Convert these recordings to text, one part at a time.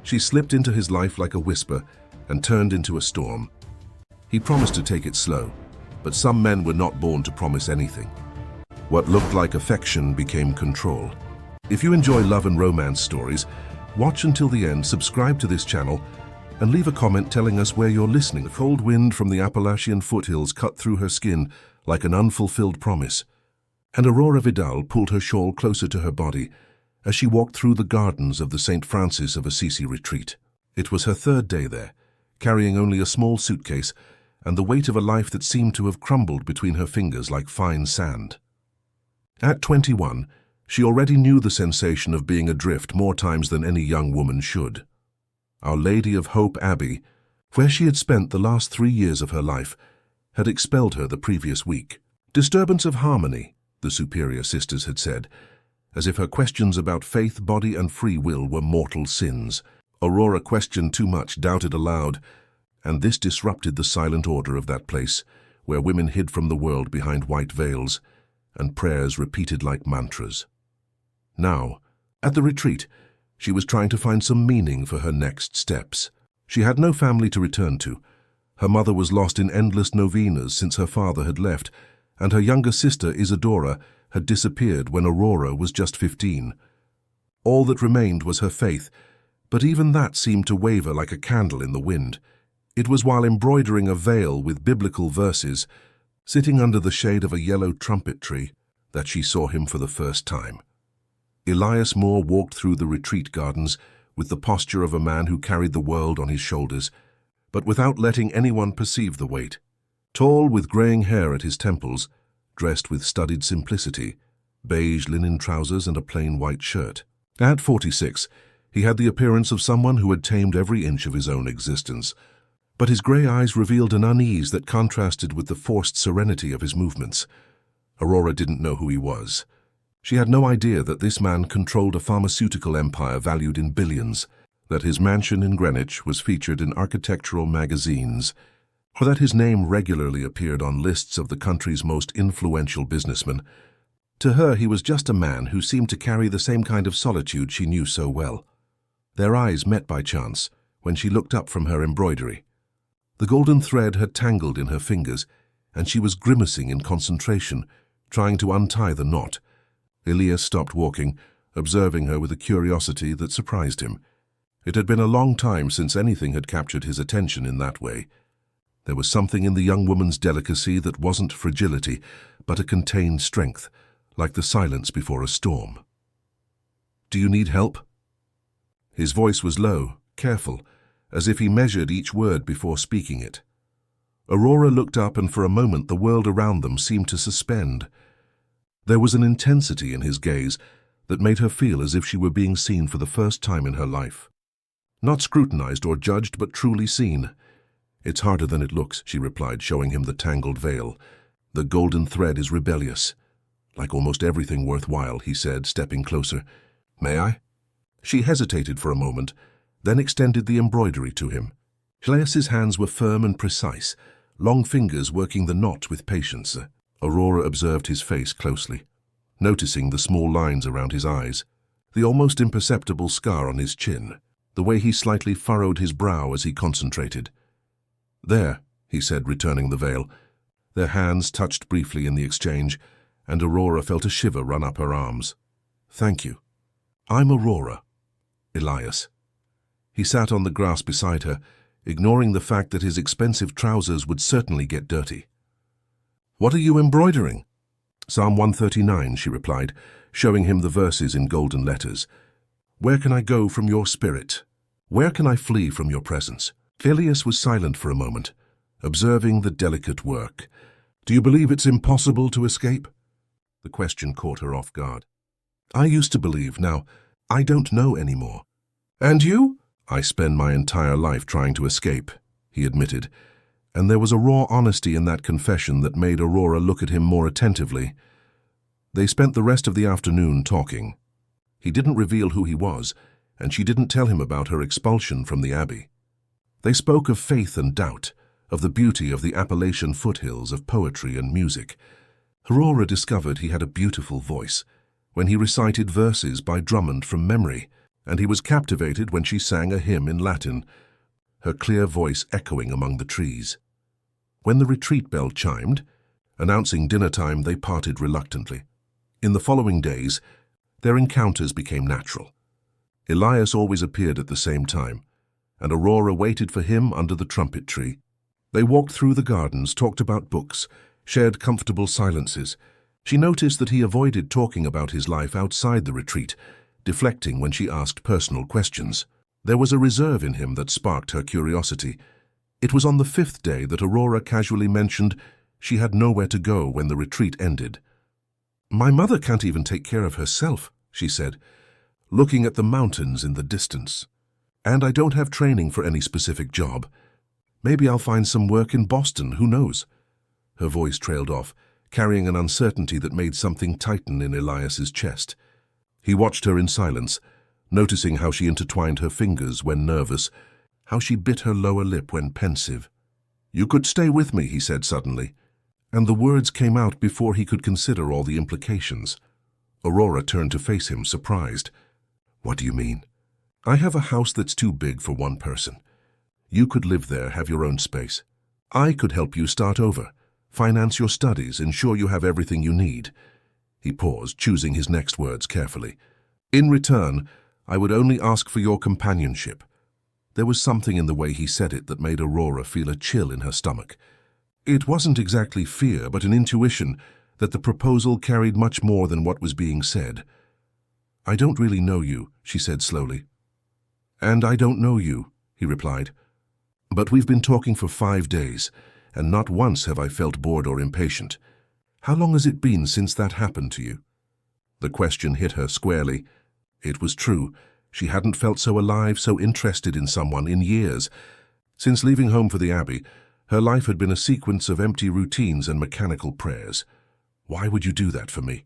She slipped into his life like a whisper and turned into a storm. He promised to take it slow, but some men were not born to promise anything. What looked like affection became control. If you enjoy love and romance stories, watch until the end, subscribe to this channel, and leave a comment telling us where you're listening. The cold wind from the Appalachian foothills cut through her skin like an unfulfilled promise, and Aurora Vidal pulled her shawl closer to her body as she walked through the gardens of the St. Francis of Assisi retreat. It was her third day there, carrying only a small suitcase and the weight of a life that seemed to have crumbled between her fingers like fine sand. At 21, she already knew the sensation of being adrift more times than any young woman should. Our Lady of Hope Abbey, where she had spent the last 3 years of her life, had expelled her the previous week. Disturbance of harmony, the superior sisters had said, as if her questions about faith, body, and free will were mortal sins. Aurora questioned too much, doubted aloud, and this disrupted the silent order of that place, where women hid from the world behind white veils, and prayers repeated like mantras. Now, at the retreat, she was trying to find some meaning for her next steps. She had no family to return to. Her mother was lost in endless novenas since her father had left, and her younger sister, Isadora, had disappeared when Aurora was just 15. All that remained was her faith, but even that seemed to waver like a candle in the wind. It was while embroidering a veil with biblical verses, sitting under the shade of a yellow trumpet tree, that she saw him for the first time. Elias Moore walked through the retreat gardens with the posture of a man who carried the world on his shoulders, but without letting anyone perceive the weight. Tall, with graying hair at his temples, dressed with studied simplicity, beige linen trousers and a plain white shirt. At 46, he had the appearance of someone who had tamed every inch of his own existence, but his grey eyes revealed an unease that contrasted with the forced serenity of his movements. Aurora didn't know who he was. She had no idea that this man controlled a pharmaceutical empire valued in billions, that his mansion in Greenwich was featured in architectural magazines, or that his name regularly appeared on lists of the country's most influential businessmen. To her, he was just a man who seemed to carry the same kind of solitude she knew so well. Their eyes met by chance when she looked up from her embroidery. The golden thread had tangled in her fingers, and she was grimacing in concentration, trying to untie the knot. Elias stopped walking, observing her with a curiosity that surprised him. It had been a long time since anything had captured his attention in that way. There was something in the young woman's delicacy that wasn't fragility, but a contained strength, like the silence before a storm. "Do you need help?" His voice was low, careful, as if he measured each word before speaking it. Aurora looked up, and for a moment the world around them seemed to suspend. There was an intensity in his gaze that made her feel as if she were being seen for the first time in her life. Not scrutinized or judged, but truly seen. "It's harder than it looks," she replied, showing him the tangled veil. "The golden thread is rebellious." "Like almost everything worthwhile," he said, stepping closer. "May I?" She hesitated for a moment, then extended the embroidery to him. Elias's hands were firm and precise, long fingers working the knot with patience. Aurora observed his face closely, noticing the small lines around his eyes, the almost imperceptible scar on his chin, the way he slightly furrowed his brow as he concentrated. "There," he said, returning the veil. Their hands touched briefly in the exchange, and Aurora felt a shiver run up her arms. "Thank you. I'm Aurora. Elias." He sat on the grass beside her, ignoring the fact that his expensive trousers would certainly get dirty. "What are you embroidering?" "Psalm 139, she replied, showing him the verses in golden letters. "Where can I go from your spirit? Where can I flee from your presence?" Elias was silent for a moment, observing the delicate work. "Do you believe it's impossible to escape?" The question caught her off guard. "I used to believe. Now, I don't know anymore." "And you?" "I spend my entire life trying to escape," he admitted, and there was a raw honesty in that confession that made Aurora look at him more attentively. They spent the rest of the afternoon talking. He didn't reveal who he was, and she didn't tell him about her expulsion from the Abbey. They spoke of faith and doubt, of the beauty of the Appalachian foothills, of poetry and music. Aurora discovered he had a beautiful voice when he recited verses by Drummond from memory, and he was captivated when she sang a hymn in Latin, her clear voice echoing among the trees. When the retreat bell chimed, announcing dinner time, they parted reluctantly. In the following days, their encounters became natural. Elias always appeared at the same time, and Aurora waited for him under the trumpet tree. They walked through the gardens, talked about books, shared comfortable silences. She noticed that he avoided talking about his life outside the retreat, deflecting when she asked personal questions. There was a reserve in him that sparked her curiosity. It was on the 5th day that Aurora casually mentioned she had nowhere to go when the retreat ended. "My mother can't even take care of herself," she said, looking at the mountains in the distance. "And I don't have training for any specific job. Maybe I'll find some work in Boston, who knows?" Her voice trailed off, carrying an uncertainty that made something tighten in Elias's chest. He watched her in silence, noticing how she intertwined her fingers when nervous, how she bit her lower lip when pensive. "You could stay with me," he said suddenly, and the words came out before he could consider all the implications. Aurora turned to face him, surprised. "What do you mean?" "I have a house that's too big for one person. You could live there, have your own space. I could help you start over, finance your studies, ensure you have everything you need." He paused, choosing his next words carefully. "In return, I would only ask for your companionship." There was something in the way he said it that made Aurora feel a chill in her stomach. It wasn't exactly fear, but an intuition that the proposal carried much more than what was being said. "I don't really know you," she said slowly. "And I don't know you," he replied. "But we've been talking for 5 days, and not once have I felt bored or impatient. How long has it been since that happened to you?" The question hit her squarely. It was true. She hadn't felt so alive, so interested in someone in years. Since leaving home for the Abbey, her life had been a sequence of empty routines and mechanical prayers. "Why would you do that for me?"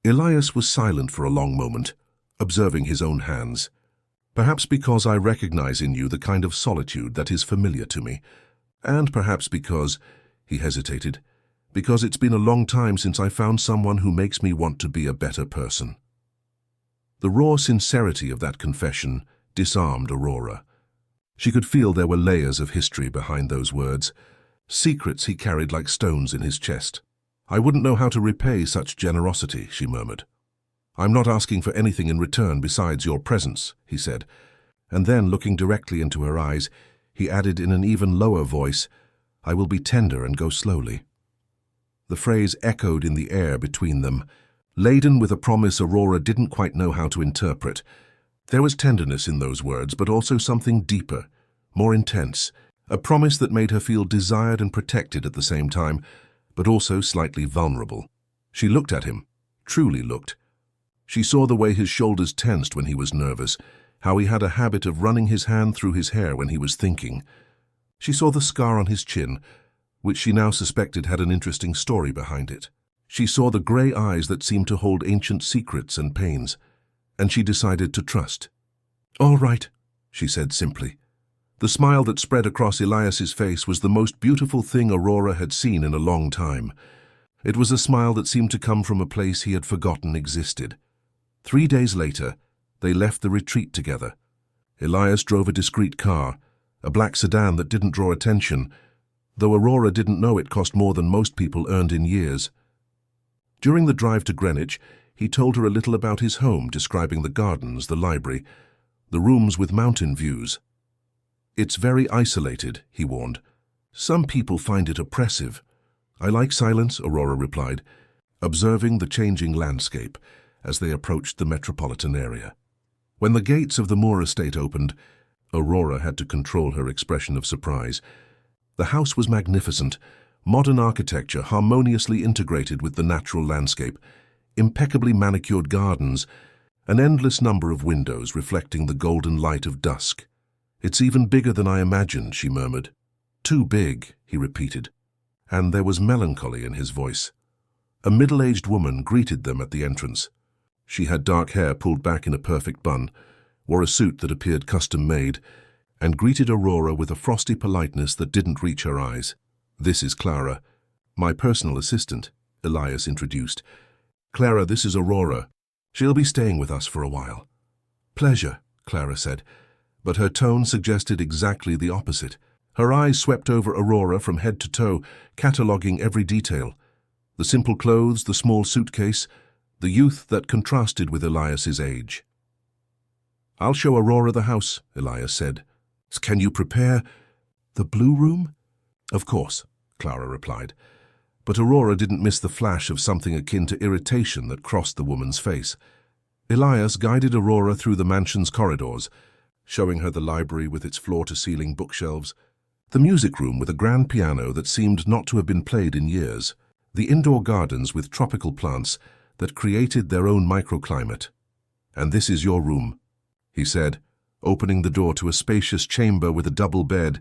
Elias was silent for a long moment, observing his own hands. "Perhaps because I recognize in you the kind of solitude that is familiar to me. And perhaps because," he hesitated, "because it's been a long time since I found someone who makes me want to be a better person." The raw sincerity of that confession disarmed Aurora. She could feel there were layers of history behind those words, secrets he carried like stones in his chest. "I wouldn't know how to repay such generosity," she murmured. "I'm not asking for anything in return besides your presence," he said, and then, looking directly into her eyes, he added in an even lower voice, "I will be tender and go slowly." The phrase echoed in the air between them, laden with a promise Aurora didn't quite know how to interpret. There was tenderness in those words, but also something deeper, more intense, a promise that made her feel desired and protected at the same time, but also slightly vulnerable. She looked at him, truly looked. She saw the way his shoulders tensed when he was nervous, how he had a habit of running his hand through his hair when he was thinking. She saw the scar on his chin, which she now suspected had an interesting story behind it. She saw the grey eyes that seemed to hold ancient secrets and pains, and she decided to trust. "All right," she said simply. The smile that spread across Elias's face was the most beautiful thing Aurora had seen in a long time. It was a smile that seemed to come from a place he had forgotten existed. 3 days later, they left the retreat together. Elias drove a discreet car, a black sedan that didn't draw attention, though Aurora didn't know it cost more than most people earned in years. During the drive to Greenwich, he told her a little about his home, describing the gardens, the library, the rooms with mountain views. "It's very isolated," he warned. "Some people find it oppressive." "I like silence," Aurora replied, observing the changing landscape as they approached the metropolitan area. When the gates of the Moore estate opened, Aurora had to control her expression of surprise. The house was magnificent, modern architecture harmoniously integrated with the natural landscape, impeccably manicured gardens, an endless number of windows reflecting the golden light of dusk. "It's even bigger than I imagined," she murmured. "Too big," he repeated, and there was melancholy in his voice. A middle-aged woman greeted them at the entrance. She had dark hair pulled back in a perfect bun, wore a suit that appeared custom-made, and greeted Aurora with a frosty politeness that didn't reach her eyes. "This is Clara, my personal assistant," Elias introduced. "Clara, this is Aurora. She'll be staying with us for a while." "Pleasure," Clara said, but her tone suggested exactly the opposite. Her eyes swept over Aurora from head to toe, cataloguing every detail. The simple clothes, the small suitcase, the youth that contrasted with Elias's age. "I'll show Aurora the house," Elias said. "Can you prepare the blue room?" "Of course," Clara replied. But Aurora didn't miss the flash of something akin to irritation that crossed the woman's face. Elias guided Aurora through the mansion's corridors, showing her the library with its floor-to-ceiling bookshelves, the music room with a grand piano that seemed not to have been played in years, the indoor gardens with tropical plants that created their own microclimate. "And this is your room," he said, opening the door to a spacious chamber with a double bed,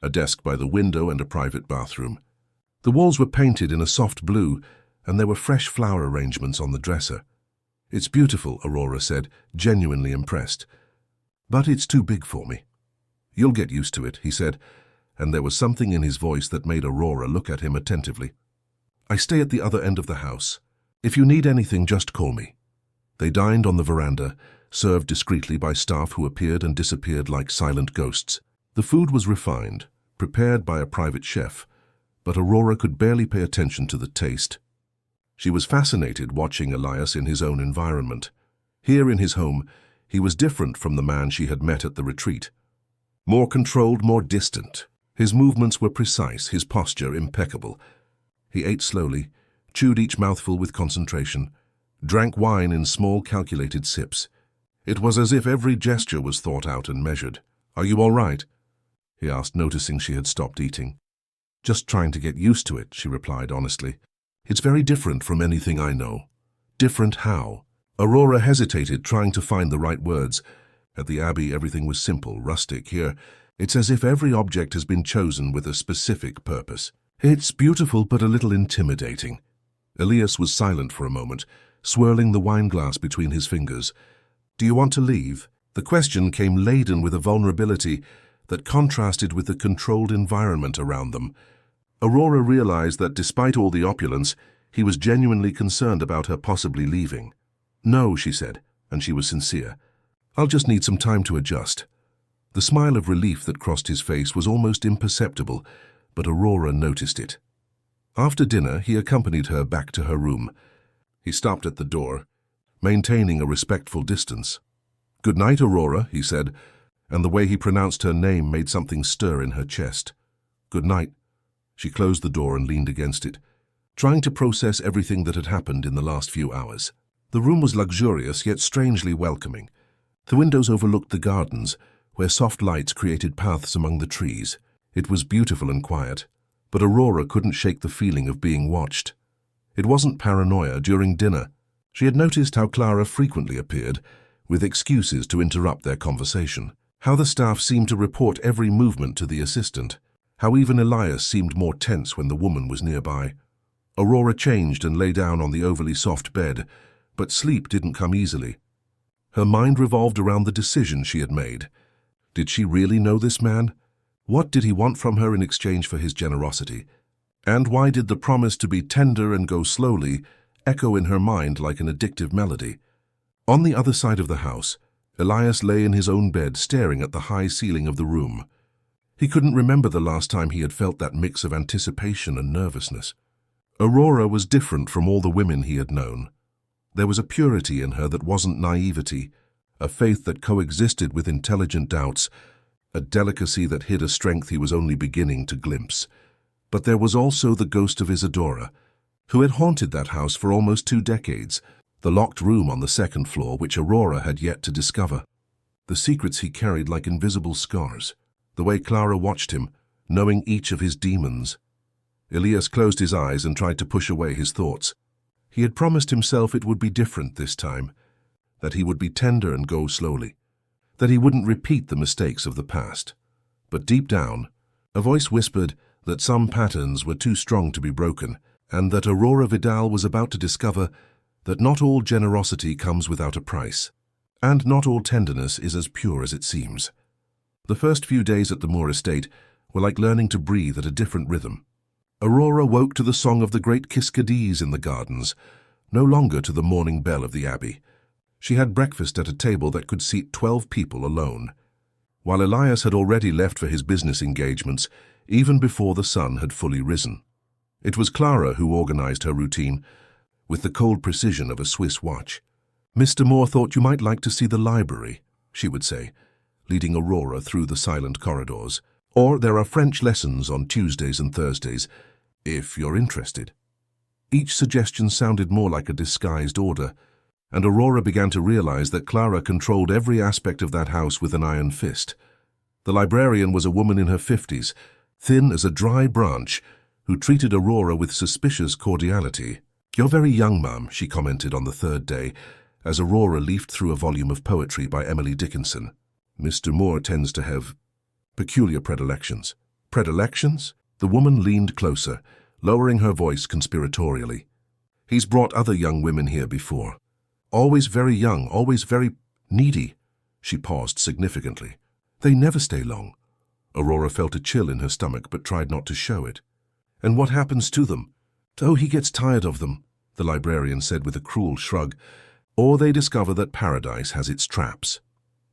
a desk by the window and a private bathroom. The walls were painted in a soft blue, and there were fresh flower arrangements on the dresser. "It's beautiful," Aurora said, genuinely impressed. "But it's too big for me." "You'll get used to it," he said, and there was something in his voice that made Aurora look at him attentively. "I stay at the other end of the house. If you need anything, just call me." They dined on the veranda, served discreetly by staff who appeared and disappeared like silent ghosts. The food was refined, prepared by a private chef, but Aurora could barely pay attention to the taste. She was fascinated watching Elias in his own environment. Here in his home, he was different from the man she had met at the retreat. More controlled, more distant. His movements were precise, his posture impeccable. He ate slowly, chewed each mouthful with concentration, drank wine in small, calculated sips. It was as if every gesture was thought out and measured. "Are you all right?" he asked, noticing she had stopped eating. "Just trying to get used to it," she replied honestly. "It's very different from anything I know." "Different how?" Aurora hesitated, trying to find the right words. At the Abbey, everything was simple, rustic. Here, it's as if every object has been chosen with a specific purpose. "It's beautiful, but a little intimidating." Elias was silent for a moment, swirling the wineglass between his fingers. "Do you want to leave?" The question came laden with a vulnerability that contrasted with the controlled environment around them. Aurora realized that despite all the opulence, he was genuinely concerned about her possibly leaving. "No," she said, and she was sincere. "I'll just need some time to adjust." The smile of relief that crossed his face was almost imperceptible, but Aurora noticed it. After dinner, he accompanied her back to her room. He stopped at the door, maintaining a respectful distance. "Good night, Aurora," he said, and the way he pronounced her name made something stir in her chest. "Good night." She closed the door and leaned against it, trying to process everything that had happened in the last few hours. The room was luxurious yet strangely welcoming. The windows overlooked the gardens, where soft lights created paths among the trees. It was beautiful and quiet, but Aurora couldn't shake the feeling of being watched. It wasn't paranoia. During dinner, she had noticed how Clara frequently appeared, with excuses to interrupt their conversation, how the staff seemed to report every movement to the assistant, how even Elias seemed more tense when the woman was nearby. Aurora changed and lay down on the overly soft bed, but sleep didn't come easily. Her mind revolved around the decision she had made. Did she really know this man? What did he want from her in exchange for his generosity? And why did the promise to be tender and go slowly echo in her mind like an addictive melody? On the other side of the house, Elias lay in his own bed staring at the high ceiling of the room. He couldn't remember the last time he had felt that mix of anticipation and nervousness. Aurora was different from all the women he had known. There was a purity in her that wasn't naivety, a faith that coexisted with intelligent doubts, a delicacy that hid a strength he was only beginning to glimpse. But there was also the ghost of Isadora, who had haunted that house for almost 2 decades, the locked room on the second floor which Aurora had yet to discover. The secrets he carried like invisible scars, the way Clara watched him, knowing each of his demons. Elias closed his eyes and tried to push away his thoughts. He had promised himself it would be different this time, that he would be tender and go slowly, that he wouldn't repeat the mistakes of the past. But deep down, a voice whispered that some patterns were too strong to be broken, and that Aurora Vidal was about to discover that not all generosity comes without a price, and not all tenderness is as pure as it seems. The first few days at the Moore estate were like learning to breathe at a different rhythm. Aurora woke to the song of the great Kiskadis in the gardens, no longer to the morning bell of the Abbey. She had breakfast at a table that could seat 12 people alone, while Elias had already left for his business engagements even before the sun had fully risen. It was Clara who organized her routine, with the cold precision of a Swiss watch. "Mr. Moore thought you might like to see the library," she would say, leading Aurora through the silent corridors. "Or there are French lessons on Tuesdays and Thursdays, if you're interested." Each suggestion sounded more like a disguised order, and Aurora began to realize that Clara controlled every aspect of that house with an iron fist. The librarian was a woman in her 50s, thin as a dry branch, who treated Aurora with suspicious cordiality. "You're very young, ma'am," she commented on the third day, as Aurora leafed through a volume of poetry by Emily Dickinson. "Mr. Moore tends to have peculiar predilections." "Predilections?" The woman leaned closer, lowering her voice conspiratorially. "He's brought other young women here before. Always very young, always very needy." She paused significantly. "They never stay long." Aurora felt a chill in her stomach but tried not to show it. "And what happens to them?" "Oh, he gets tired of them," the librarian said with a cruel shrug. "Or they discover that paradise has its traps."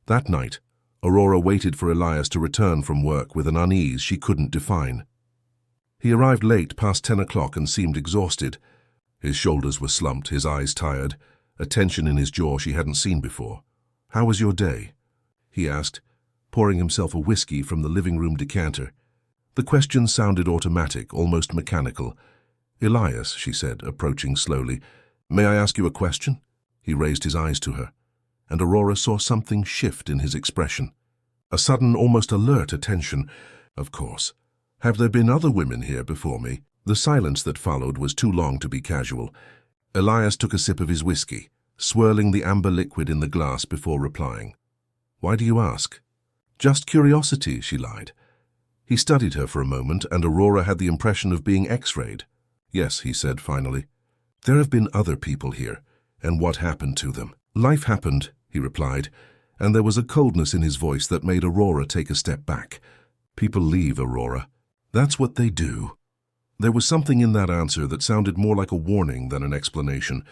That night, Aurora waited for Elias to return from work with an unease she couldn't define. He arrived late, past 10 o'clock, and seemed exhausted. His shoulders were slumped, his eyes tired, a tension in his jaw she hadn't seen before. "How was your day?" he asked, pouring himself a whiskey from the living room decanter. The question sounded automatic, almost mechanical. "Elias," she said, approaching slowly, "may I ask you a question?" He raised his eyes to her, and Aurora saw something shift in his expression. A sudden, almost alert attention. "Of course. Have there been other women here before me?" The silence that followed was too long to be casual. Elias took a sip of his whiskey, swirling the amber liquid in the glass before replying. "Why do you ask?" "Just curiosity," she lied. He studied her for a moment, and Aurora had the impression of being X-rayed. "Yes," he said finally. "There have been other people here, and what happened to them?" "Life happened," he replied, and there was a coldness in his voice that made Aurora take a step back. "People leave, Aurora. That's what they do." There was something in that answer that sounded more like a warning than an explanation.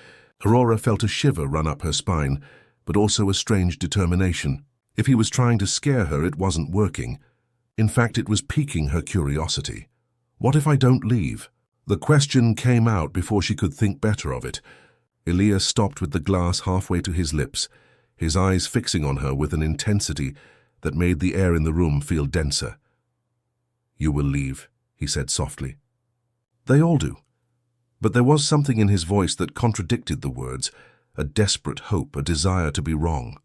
Aurora felt a shiver run up her spine, but also a strange determination. If he was trying to scare her, it wasn't working. In fact, it was piquing her curiosity. "What if I don't leave?" The question came out before she could think better of it. Elias stopped with the glass halfway to his lips, his eyes fixing on her with an intensity that made the air in the room feel denser. "You will leave," he said softly. "They all do." But there was something in his voice that contradicted the words, a desperate hope, a desire to be wrong.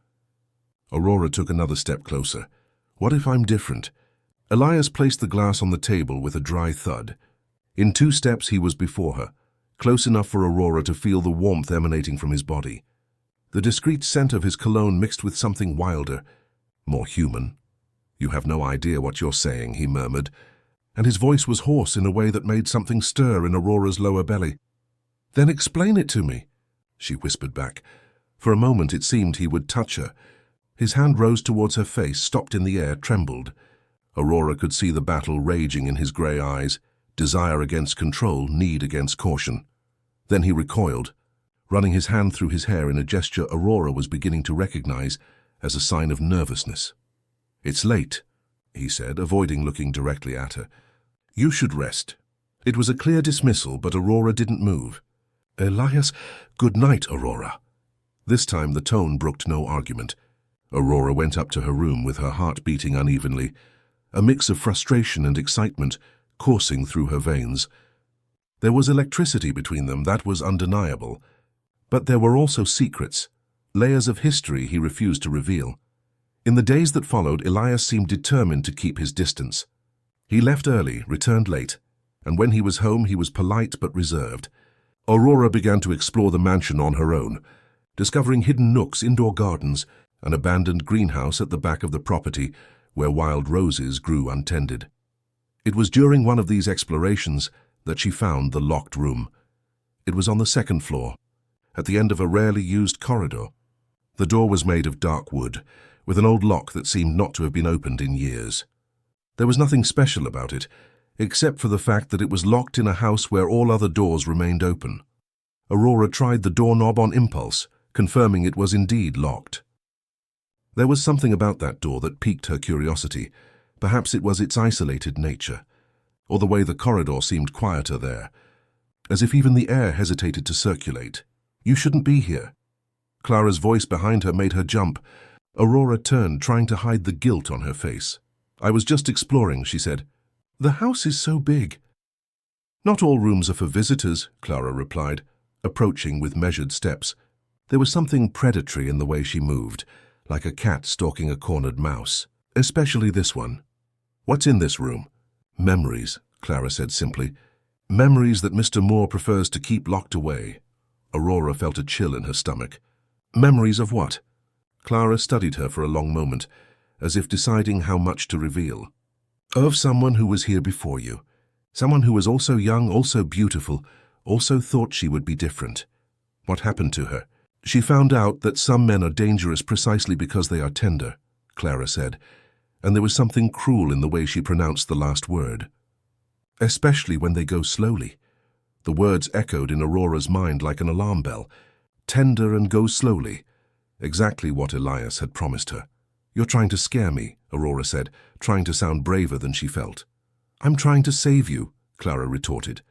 Aurora took another step closer. "What if I'm different?" Elias placed the glass on the table with a dry thud. In 2 steps he was before her, close enough for Aurora to feel the warmth emanating from his body. The discreet scent of his cologne mixed with something wilder, more human. "You have no idea what you're saying," he murmured, and his voice was hoarse in a way that made something stir in Aurora's lower belly. "Then explain it to me," she whispered back. For a moment it seemed he would touch her. His hand rose towards her face, stopped in the air, trembled. Aurora could see the battle raging in his grey eyes, desire against control, need against caution. Then he recoiled, running his hand through his hair in a gesture Aurora was beginning to recognize as a sign of nervousness. "It's late," he said, avoiding looking directly at her. "You should rest." It was a clear dismissal, but Aurora didn't move. "Elias, good night, Aurora." This time the tone brooked no argument. Aurora went up to her room with her heart beating unevenly, a mix of frustration and excitement coursing through her veins. There was electricity between them, that was undeniable. But there were also secrets, layers of history he refused to reveal. In the days that followed, Elias seemed determined to keep his distance. He left early, returned late, and when he was home he was polite but reserved. Aurora began to explore the mansion on her own, discovering hidden nooks, indoor gardens, an abandoned greenhouse at the back of the property where wild roses grew untended. It was during one of these explorations that she found the locked room. It was on the 2nd floor, at the end of a rarely used corridor. The door was made of dark wood, with an old lock that seemed not to have been opened in years. There was nothing special about it, except for the fact that it was locked in a house where all other doors remained open. Aurora tried the doorknob on impulse, confirming it was indeed locked. There was something about that door that piqued her curiosity. Perhaps it was its isolated nature, or the way the corridor seemed quieter there, as if even the air hesitated to circulate. "You shouldn't be here." Clara's voice behind her made her jump. Aurora turned, trying to hide the guilt on her face. "I was just exploring," she said. "The house is so big." "Not all rooms are for visitors," Clara replied, approaching with measured steps. There was something predatory in the way she moved, like a cat stalking a cornered mouse. "Especially this one." "What's in this room?" "Memories," Clara said simply. "Memories that Mr. Moore prefers to keep locked away." Aurora felt a chill in her stomach. "Memories of what?" Clara studied her for a long moment, as if deciding how much to reveal. "Of someone who was here before you. Someone who was also young, also beautiful, also thought she would be different. What happened to her?" "She found out that some men are dangerous precisely because they are tender," Clara said, and there was something cruel in the way she pronounced the last word. "Especially when they go slowly." The words echoed in Aurora's mind like an alarm bell. Tender and go slowly. Exactly what Elias had promised her. "You're trying to scare me," Aurora said, trying to sound braver than she felt. "I'm trying to save you," Clara retorted.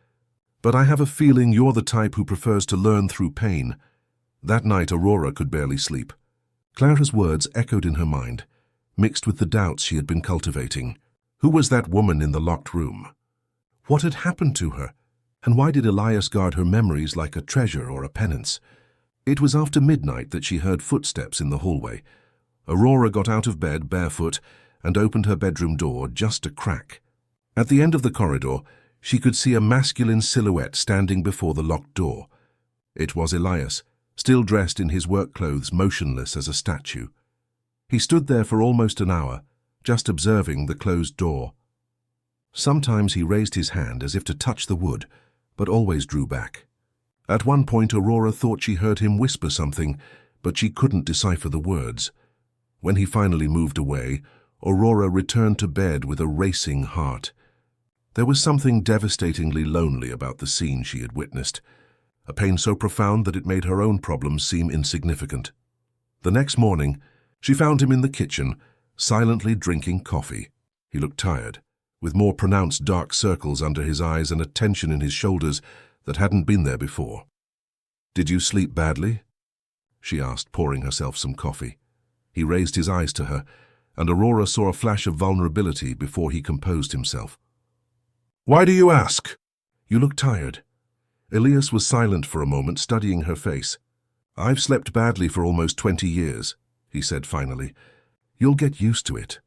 "But I have a feeling you're the type who prefers to learn through pain." That night, Aurora could barely sleep. Clara's words echoed in her mind, mixed with the doubts she had been cultivating. Who was that woman in the locked room? What had happened to her? And why did Elias guard her memories like a treasure or a penance? It was after midnight that she heard footsteps in the hallway. Aurora got out of bed barefoot and opened her bedroom door just a crack. At the end of the corridor, she could see a masculine silhouette standing before the locked door. It was Elias, still dressed in his work clothes, motionless as a statue. He stood there for almost an hour, just observing the closed door. Sometimes he raised his hand as if to touch the wood, but always drew back. At one point, Aurora thought she heard him whisper something, but she couldn't decipher the words. When he finally moved away, Aurora returned to bed with a racing heart. There was something devastatingly lonely about the scene she had witnessed, a pain so profound that it made her own problems seem insignificant. The next morning, she found him in the kitchen, silently drinking coffee. He looked tired, with more pronounced dark circles under his eyes and a tension in his shoulders that hadn't been there before. "Did you sleep badly?" she asked, pouring herself some coffee. He raised his eyes to her, and Aurora saw a flash of vulnerability before he composed himself. "Why do you ask?" "You look tired." Elias was silent for a moment, studying her face. "I've slept badly for almost 20 years, he said finally. "You'll get used to it."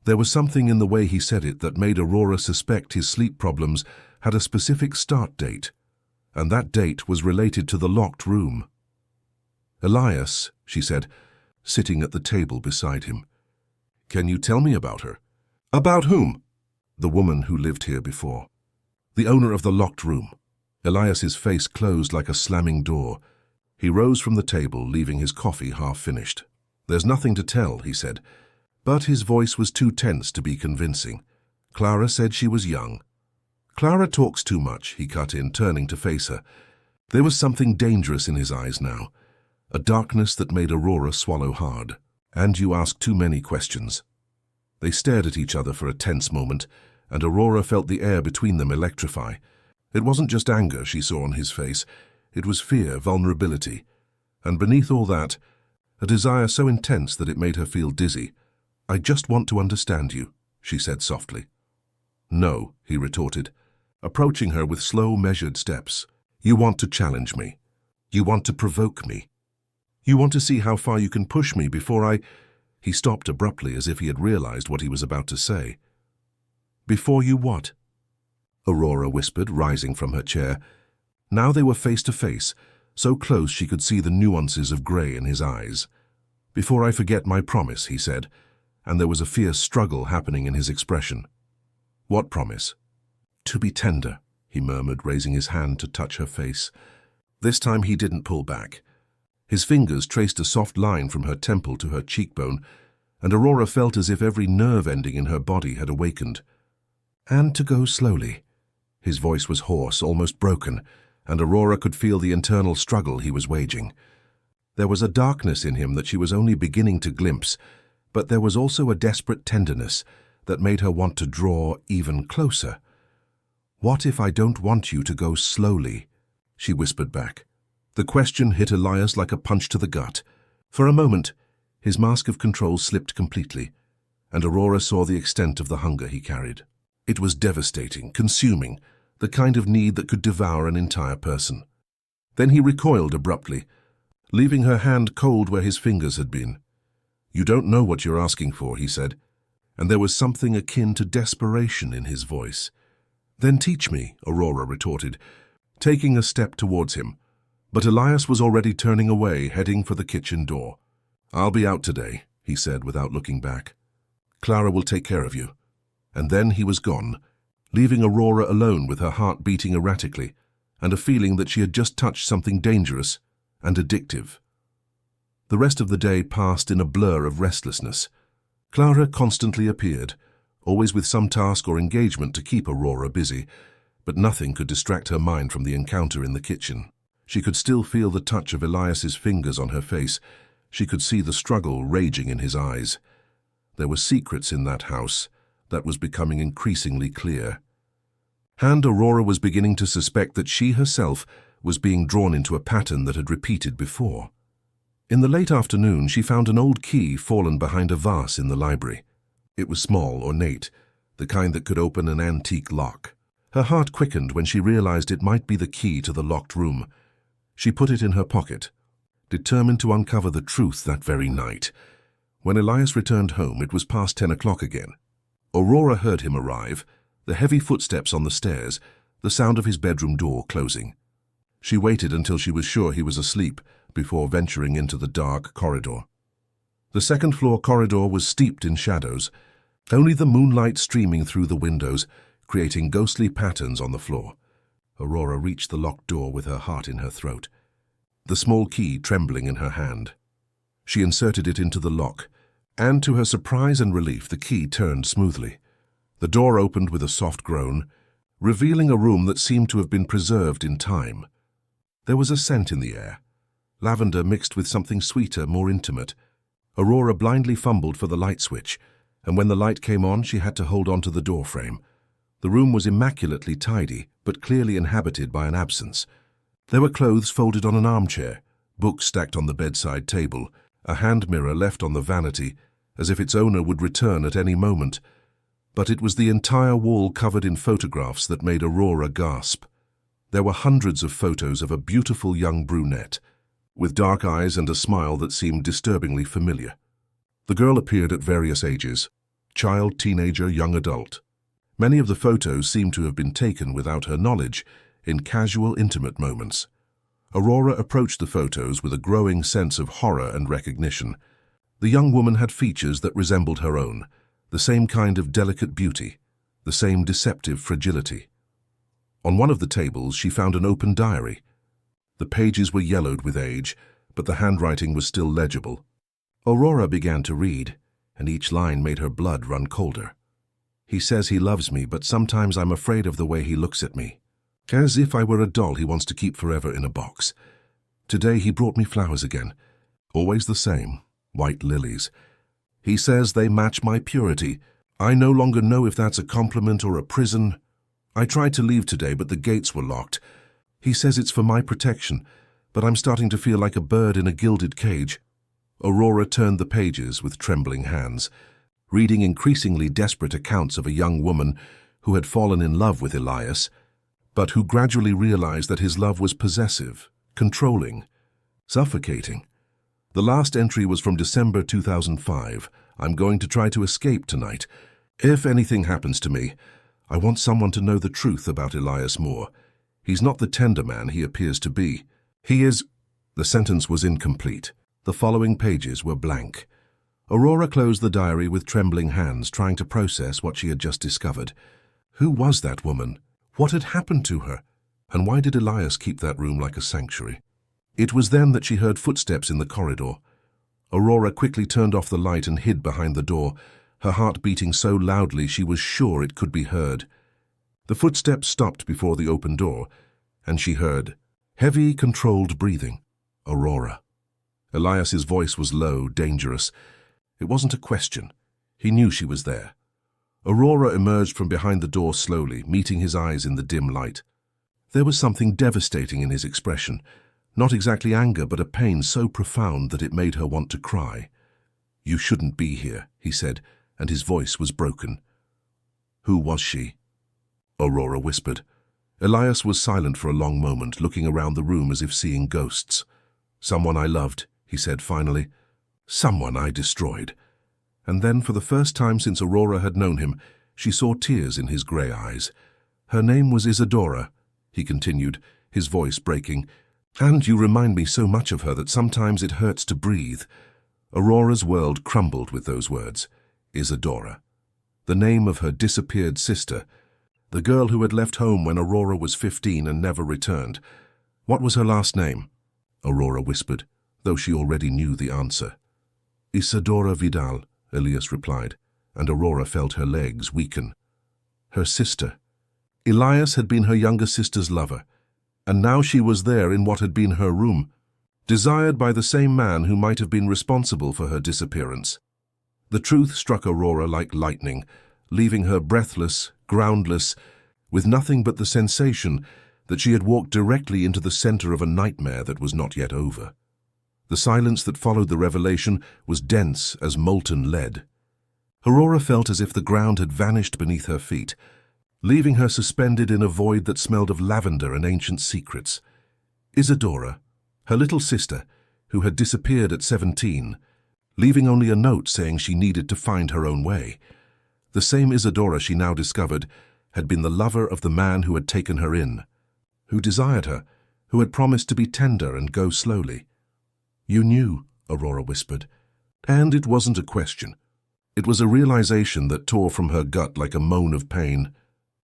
There was something in the way he said it that made Aurora suspect his sleep problems had a specific start date, and that date was related to the locked room. "Elias," she said, sitting at the table beside him. "Can you tell me about her?" "About whom?" "The woman who lived here before. The owner of the locked room." Elias's face closed like a slamming door. He rose from the table, leaving his coffee half finished. "There's nothing to tell," he said, but his voice was too tense to be convincing. "Clara said she was young." "Clara talks too much," he cut in, turning to face her. There was something dangerous in his eyes now, a darkness that made Aurora swallow hard. "And you ask too many questions." They stared at each other for a tense moment, and Aurora felt the air between them electrify. It wasn't just anger she saw on his face, it was fear, vulnerability, and beneath all that, a desire so intense that it made her feel dizzy. "I just want to understand you," she said softly. "No," he retorted, approaching her with slow, measured steps. "You want to challenge me. You want to provoke me. You want to see how far you can push me before I—" He stopped abruptly as if he had realized what he was about to say. "Before you what?" Aurora whispered, rising from her chair. Now they were face to face, so close she could see the nuances of grey in his eyes. "Before I forget my promise," he said, and there was a fierce struggle happening in his expression. "What promise?" "To be tender," he murmured, raising his hand to touch her face. This time he didn't pull back. His fingers traced a soft line from her temple to her cheekbone, and Aurora felt as if every nerve ending in her body had awakened. "And to go slowly." His voice was hoarse, almost broken, and Aurora could feel the internal struggle he was waging. There was a darkness in him that she was only beginning to glimpse, but there was also a desperate tenderness that made her want to draw even closer. "What if I don't want you to go slowly?" she whispered back. The question hit Elias like a punch to the gut. For a moment, his mask of control slipped completely, and Aurora saw the extent of the hunger he carried. It was devastating, consuming, the kind of need that could devour an entire person. Then he recoiled abruptly, leaving her hand cold where his fingers had been. "You don't know what you're asking for," he said, and there was something akin to desperation in his voice. "Then teach me," Aurora retorted, taking a step towards him. But Elias was already turning away, heading for the kitchen door. "I'll be out today," he said without looking back. "Clara will take care of you." And then he was gone, leaving Aurora alone with her heart beating erratically and a feeling that she had just touched something dangerous and addictive. The rest of the day passed in a blur of restlessness. Clara constantly appeared, always with some task or engagement to keep Aurora busy, but nothing could distract her mind from the encounter in the kitchen. She could still feel the touch of Elias's fingers on her face. She could see the struggle raging in his eyes. There were secrets in that house that was becoming increasingly clear. And Aurora was beginning to suspect that she herself was being drawn into a pattern that had repeated before. In the late afternoon, she found an old key fallen behind a vase in the library. It was small, ornate, the kind that could open an antique lock. Her heart quickened when she realized it might be the key to the locked room. She put it in her pocket, determined to uncover the truth that very night. When Elias returned home, it was past 10 o'clock again. Aurora heard him arrive, the heavy footsteps on the stairs, the sound of his bedroom door closing. She waited until she was sure he was asleep before venturing into the dark corridor. The second-floor corridor was steeped in shadows, only the moonlight streaming through the windows, creating ghostly patterns on the floor. Aurora reached the locked door with her heart in her throat, the small key trembling in her hand. She inserted it into the lock, and to her surprise and relief, the key turned smoothly. The door opened with a soft groan, revealing a room that seemed to have been preserved in time. There was a scent in the air, lavender mixed with something sweeter, more intimate. Aurora blindly fumbled for the light switch, and when the light came on, she had to hold on to the door frame. The room was immaculately tidy, but clearly inhabited by an absence. There were clothes folded on an armchair, books stacked on the bedside table, a hand mirror left on the vanity, as if its owner would return at any moment. But it was the entire wall covered in photographs that made Aurora gasp. There were hundreds of photos of a beautiful young brunette, with dark eyes and a smile that seemed disturbingly familiar. The girl appeared at various ages: child, teenager, young adult. Many of the photos seemed to have been taken without her knowledge, in casual, intimate moments. Aurora approached the photos with a growing sense of horror and recognition. The young woman had features that resembled her own, the same kind of delicate beauty, the same deceptive fragility. On one of the tables, she found an open diary. The pages were yellowed with age, but the handwriting was still legible. Aurora began to read, and each line made her blood run colder. "He says he loves me, but sometimes I'm afraid of the way he looks at me. As if I were a doll he wants to keep forever in a box. Today he brought me flowers again, always the same, white lilies. He says they match my purity. I no longer know if that's a compliment or a prison. I tried to leave today, but the gates were locked. He says it's for my protection, but I'm starting to feel like a bird in a gilded cage." Aurora turned the pages with trembling hands, reading increasingly desperate accounts of a young woman who had fallen in love with Elias, but who gradually realized that his love was possessive, controlling, suffocating. The last entry was from December 2005. "I'm going to try to escape tonight. If anything happens to me, I want someone to know the truth about Elias Moore. He's not the tender man he appears to be. He is—" The sentence was incomplete. The following pages were blank. Aurora closed the diary with trembling hands, trying to process what she had just discovered. Who was that woman? What had happened to her? And why did Elias keep that room like a sanctuary? It was then that she heard footsteps in the corridor. Aurora quickly turned off the light and hid behind the door, her heart beating so loudly she was sure it could be heard. The footsteps stopped before the open door, and she heard heavy, controlled breathing. Aurora. Elias's voice was low, dangerous. It wasn't a question. He knew she was there. Aurora emerged from behind the door slowly, meeting his eyes in the dim light. There was something devastating in his expression. Not exactly anger, but a pain so profound that it made her want to cry. "You shouldn't be here," he said, and his voice was broken. "Who was she?" Aurora whispered. Elias was silent for a long moment, looking around the room as if seeing ghosts. "Someone I loved," he said finally. "Someone I destroyed." And then, for the first time since Aurora had known him, she saw tears in his grey eyes. "Her name was Isadora," he continued, his voice breaking. "And you remind me so much of her that sometimes it hurts to breathe." Aurora's world crumbled with those words. Isadora. The name of her disappeared sister. The girl who had left home when Aurora was 15 and never returned. What was her last name? Aurora whispered, though she already knew the answer. "Isadora Vidal," Elias replied, and Aurora felt her legs weaken. Her sister. Elias had been her younger sister's lover, and now she was there in what had been her room, desired by the same man who might have been responsible for her disappearance. The truth struck Aurora like lightning, leaving her breathless, groundless, with nothing but the sensation that she had walked directly into the center of a nightmare that was not yet over. The silence that followed the revelation was dense as molten lead. Aurora felt as if the ground had vanished beneath her feet, leaving her suspended in a void that smelled of lavender and ancient secrets. Isadora, her little sister, who had disappeared at 17, leaving only a note saying she needed to find her own way. The same Isadora, she now discovered, had been the lover of the man who had taken her in, who desired her, who had promised to be tender and go slowly. "You knew," Aurora whispered, and it wasn't a question. It was a realization that tore from her gut like a moan of pain.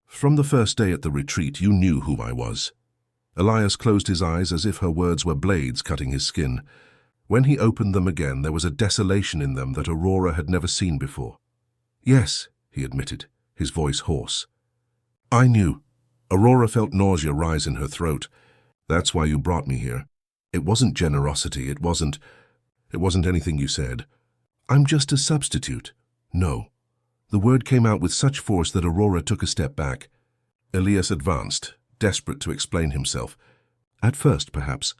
"From the first day at the retreat, you knew who I was." Elias closed his eyes as if her words were blades cutting his skin. When he opened them again, there was a desolation in them that Aurora had never seen before. "Yes," he admitted, his voice hoarse. "I knew." Aurora felt nausea rise in her throat. "That's why you brought me here. It wasn't generosity, it wasn't anything you said. I'm just a substitute." "No." The word came out with such force that Aurora took a step back. Elias advanced, desperate to explain himself. "At first, perhaps.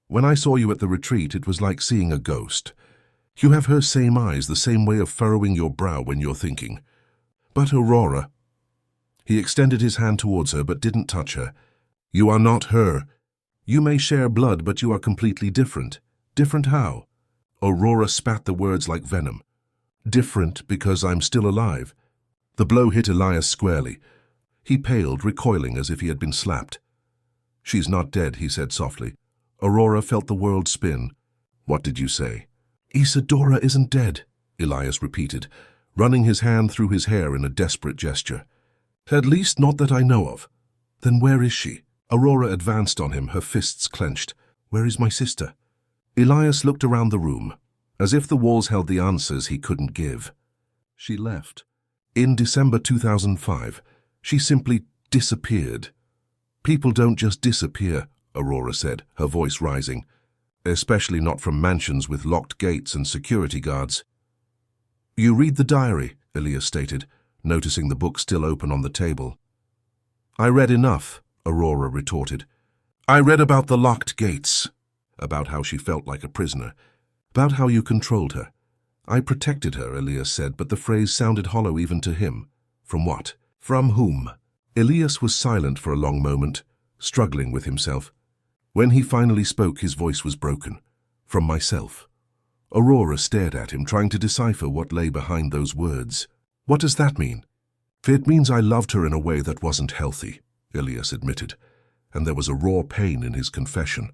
When I saw you at the retreat, it was like seeing a ghost. You have her same eyes, the same way of furrowing your brow when you're thinking. But Aurora—" He extended his hand towards her but didn't touch her. "You are not her. You may share blood, but you are completely different." "Different how?" Aurora spat the words like venom. "Different because I'm still alive." The blow hit Elias squarely. He paled, recoiling as if he had been slapped. "She's not dead," he said softly. Aurora felt the world spin. "What did you say?" "Isadora isn't dead," Elias repeated, running his hand through his hair in a desperate gesture. "At least not that I know of." "Then where is she?" Aurora advanced on him, her fists clenched. "Where is my sister?" Elias looked around the room, as if the walls held the answers he couldn't give. "She left. In December 2005. She simply disappeared." "People don't just disappear," Aurora said, her voice rising. "Especially not from mansions with locked gates and security guards." "You read the diary," Elias stated, noticing the book still open on the table. "I read enough," Aurora retorted. "I read about the locked gates, about how she felt like a prisoner, about how you controlled her. I protected her," Elias said, but the phrase sounded hollow even to him. "From what? From whom?" Elias was silent for a long moment, struggling with himself. When he finally spoke, his voice was broken. "From myself." Aurora stared at him, trying to decipher what lay behind those words. "What does that mean?" "It means I loved her in a way that wasn't healthy," Elias admitted, and there was a raw pain in his confession.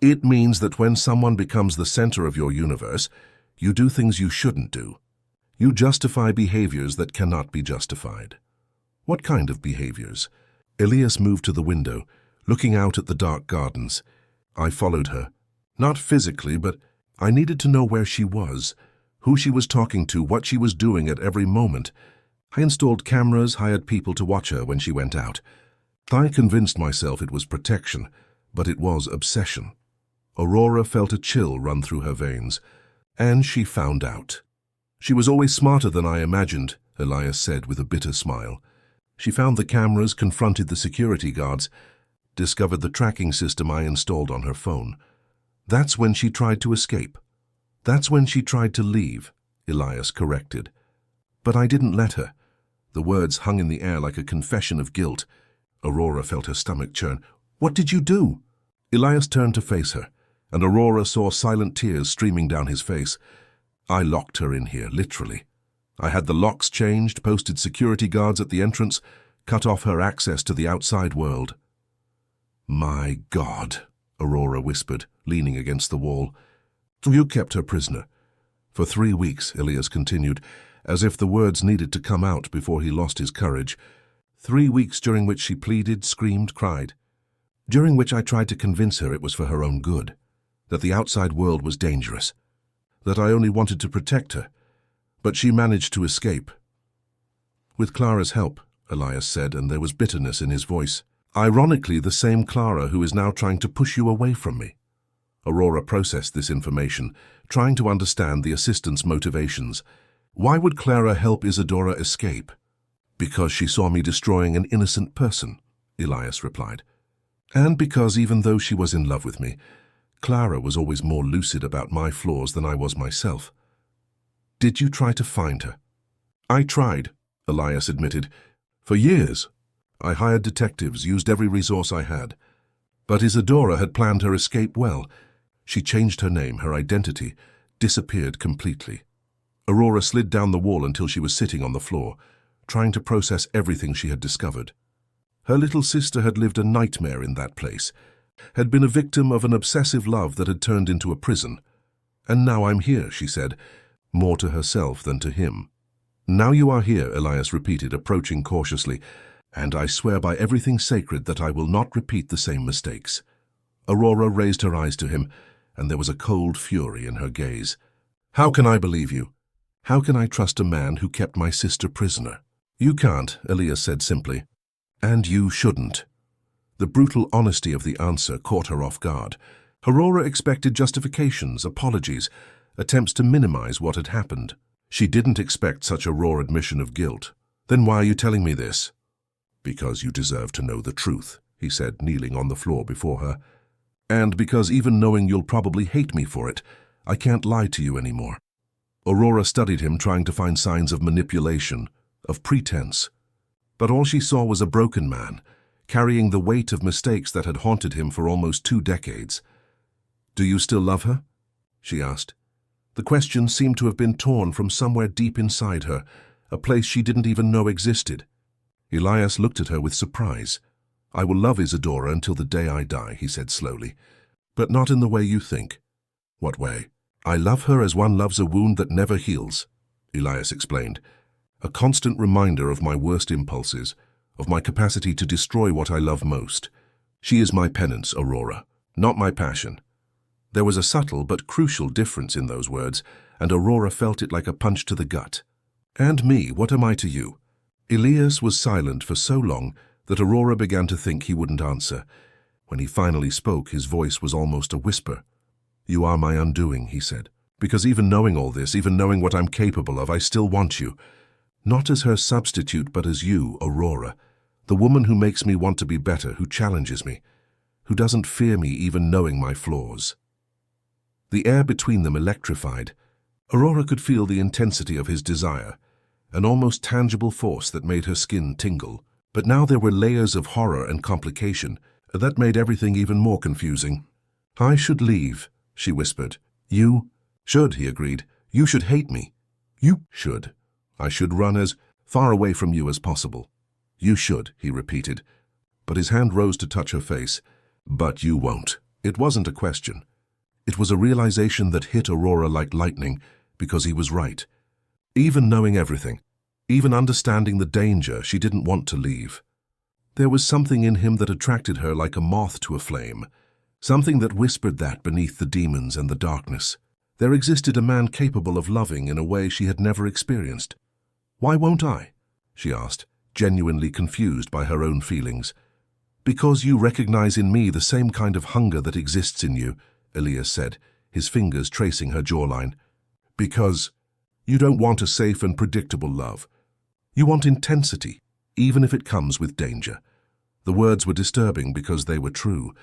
"It means that when someone becomes the center of your universe, you do things you shouldn't do. You justify behaviors that cannot be justified." "What kind of behaviors?" Elias moved to the window, looking out at the dark gardens. "I followed her. Not physically, but I needed to know where she was, who she was talking to, what she was doing at every moment. I installed cameras, hired people to watch her when she went out. I convinced myself it was protection, but it was obsession." Aurora felt a chill run through her veins, and she found out. She was always smarter than I imagined, Elias said with a bitter smile. She found the cameras, confronted the security guards, discovered the tracking system I installed on her phone. That's when she tried to escape. That's when she tried to leave, Elias corrected. But I didn't let her. The words hung in the air like a confession of guilt. Aurora felt her stomach churn. What did you do? Elias turned to face her, and Aurora saw silent tears streaming down his face. I locked her in here, literally. I had the locks changed, posted security guards at the entrance, cut off her access to the outside world. My God, Aurora whispered, leaning against the wall. You kept her prisoner. For 3 weeks, Elias continued, as if the words needed to come out before he lost his courage. 3 weeks during which she pleaded, screamed, cried. During which I tried to convince her it was for her own good, that the outside world was dangerous, that I only wanted to protect her. But she managed to escape. With Clara's help, Elias said, and there was bitterness in his voice. Ironically, the same Clara who is now trying to push you away from me. Aurora processed this information, trying to understand the assistant's motivations. Why would Clara help Isadora escape? Because she saw me destroying an innocent person, Elias replied. And because even though she was in love with me, Clara was always more lucid about my flaws than I was myself. Did you try to find her? I tried, Elias admitted. For years. I hired detectives, used every resource I had. But Isadora had planned her escape well. She changed her name, her identity, disappeared completely. Aurora slid down the wall until she was sitting on the floor, trying to process everything she had discovered. Her little sister had lived a nightmare in that place, had been a victim of an obsessive love that had turned into a prison. And now I'm here, she said, more to herself than to him. Now you are here, Elias repeated, approaching cautiously, and I swear by everything sacred that I will not repeat the same mistakes. Aurora raised her eyes to him, and there was a cold fury in her gaze. How can I believe you? How can I trust a man who kept my sister prisoner? You can't, Elias said simply. And you shouldn't. The brutal honesty of the answer caught her off guard. Aurora expected justifications, apologies, attempts to minimize what had happened. She didn't expect such a raw admission of guilt. Then why are you telling me this? Because you deserve to know the truth, he said, kneeling on the floor before her. And because even knowing you'll probably hate me for it, I can't lie to you anymore. Aurora studied him, trying to find signs of manipulation, of pretense. But all she saw was a broken man, carrying the weight of mistakes that had haunted him for almost 2 decades. Do you still love her? She asked. The question seemed to have been torn from somewhere deep inside her, a place she didn't even know existed. Elias looked at her with surprise. I will love Isadora until the day I die, he said slowly. But not in the way you think. What way? I love her as one loves a wound that never heals, Elias explained. A constant reminder of my worst impulses, of my capacity to destroy what I love most. She is my penance, Aurora, not my passion. There was a subtle but crucial difference in those words, and Aurora felt it like a punch to the gut. And me, what am I to you? Elias was silent for so long that Aurora began to think he wouldn't answer. When he finally spoke, his voice was almost a whisper. You are my undoing, he said, because even knowing all this, even knowing what I'm capable of, I still want you. Not as her substitute, but as you, Aurora, the woman who makes me want to be better, who challenges me, who doesn't fear me even knowing my flaws. The air between them electrified. Aurora could feel the intensity of his desire, an almost tangible force that made her skin tingle. But now there were layers of horror and complication that made everything even more confusing. I should leave, she whispered. You should, he agreed. You should hate me. You should. I should run as far away from you as possible. You should, he repeated. But his hand rose to touch her face. But you won't. It wasn't a question. It was a realization that hit Aurora like lightning, because he was right. Even knowing everything, even understanding the danger, she didn't want to leave. There was something in him that attracted her like a moth to a flame, something that whispered that beneath the demons and the darkness. There existed a man capable of loving in a way she had never experienced. Why won't I? She asked, genuinely confused by her own feelings. Because you recognize in me the same kind of hunger that exists in you, Elias said, his fingers tracing her jawline. Because you don't want a safe and predictable love. You want intensity, even if it comes with danger. The words were disturbing because they were true.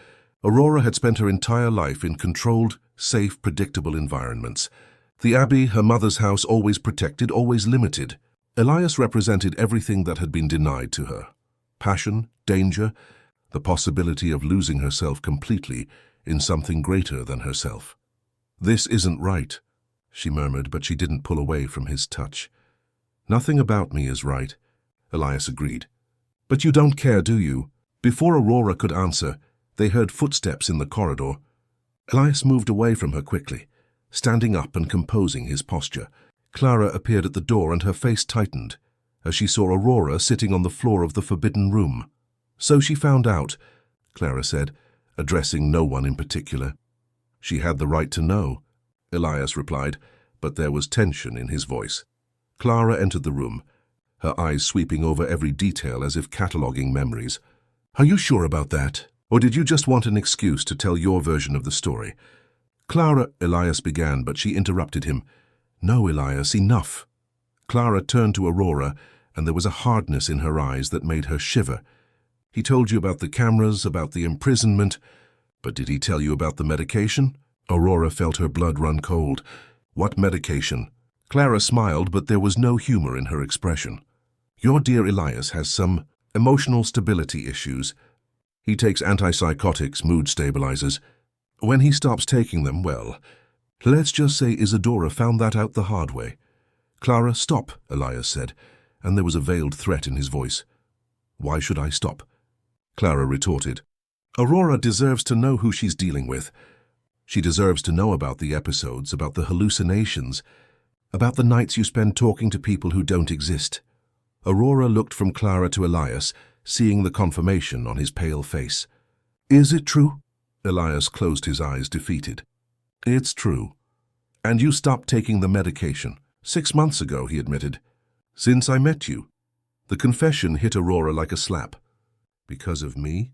Aurora had spent her entire life in controlled, safe, predictable environments. The Abbey, her mother's house, always protected, always limited. Elias represented everything that had been denied to her. Passion, danger, the possibility of losing herself completely in something greater than herself. "This isn't right," she murmured, but she didn't pull away from his touch. "Nothing about me is right," Elias agreed. "But you don't care, do you?" Before Aurora could answer, they heard footsteps in the corridor. Elias moved away from her quickly, standing up and composing his posture. Clara appeared at the door and her face tightened as she saw Aurora sitting on the floor of the forbidden room. "So she found out," Clara said, addressing no one in particular. "She had the right to know," Elias replied, but there was tension in his voice. Clara entered the room, her eyes sweeping over every detail as if cataloguing memories. "Are you sure about that? Or did you just want an excuse to tell your version of the story?" "Clara," Elias began, but she interrupted him. "No, Elias, enough." Clara turned to Aurora, and there was a hardness in her eyes that made her shiver. "He told you about the cameras, about the imprisonment, but did he tell you about the medication?" Aurora felt her blood run cold. "What medication?" Clara smiled, but there was no humor in her expression. "Your dear Elias has some emotional stability issues. He takes antipsychotics, mood stabilizers. When he stops taking them, well, let's just say Isadora found that out the hard way." "Clara, stop," Elias said, and there was a veiled threat in his voice. "Why should I stop?" Clara retorted. "Aurora deserves to know who she's dealing with. She deserves to know about the episodes, about the hallucinations, about the nights you spend talking to people who don't exist." Aurora looked from Clara to Elias, seeing the confirmation on his pale face. "Is it true?" Elias closed his eyes, defeated. "It's true. And you stopped taking the medication 6 months ago," he admitted. "Since I met you." The confession hit Aurora like a slap. "Because of me?"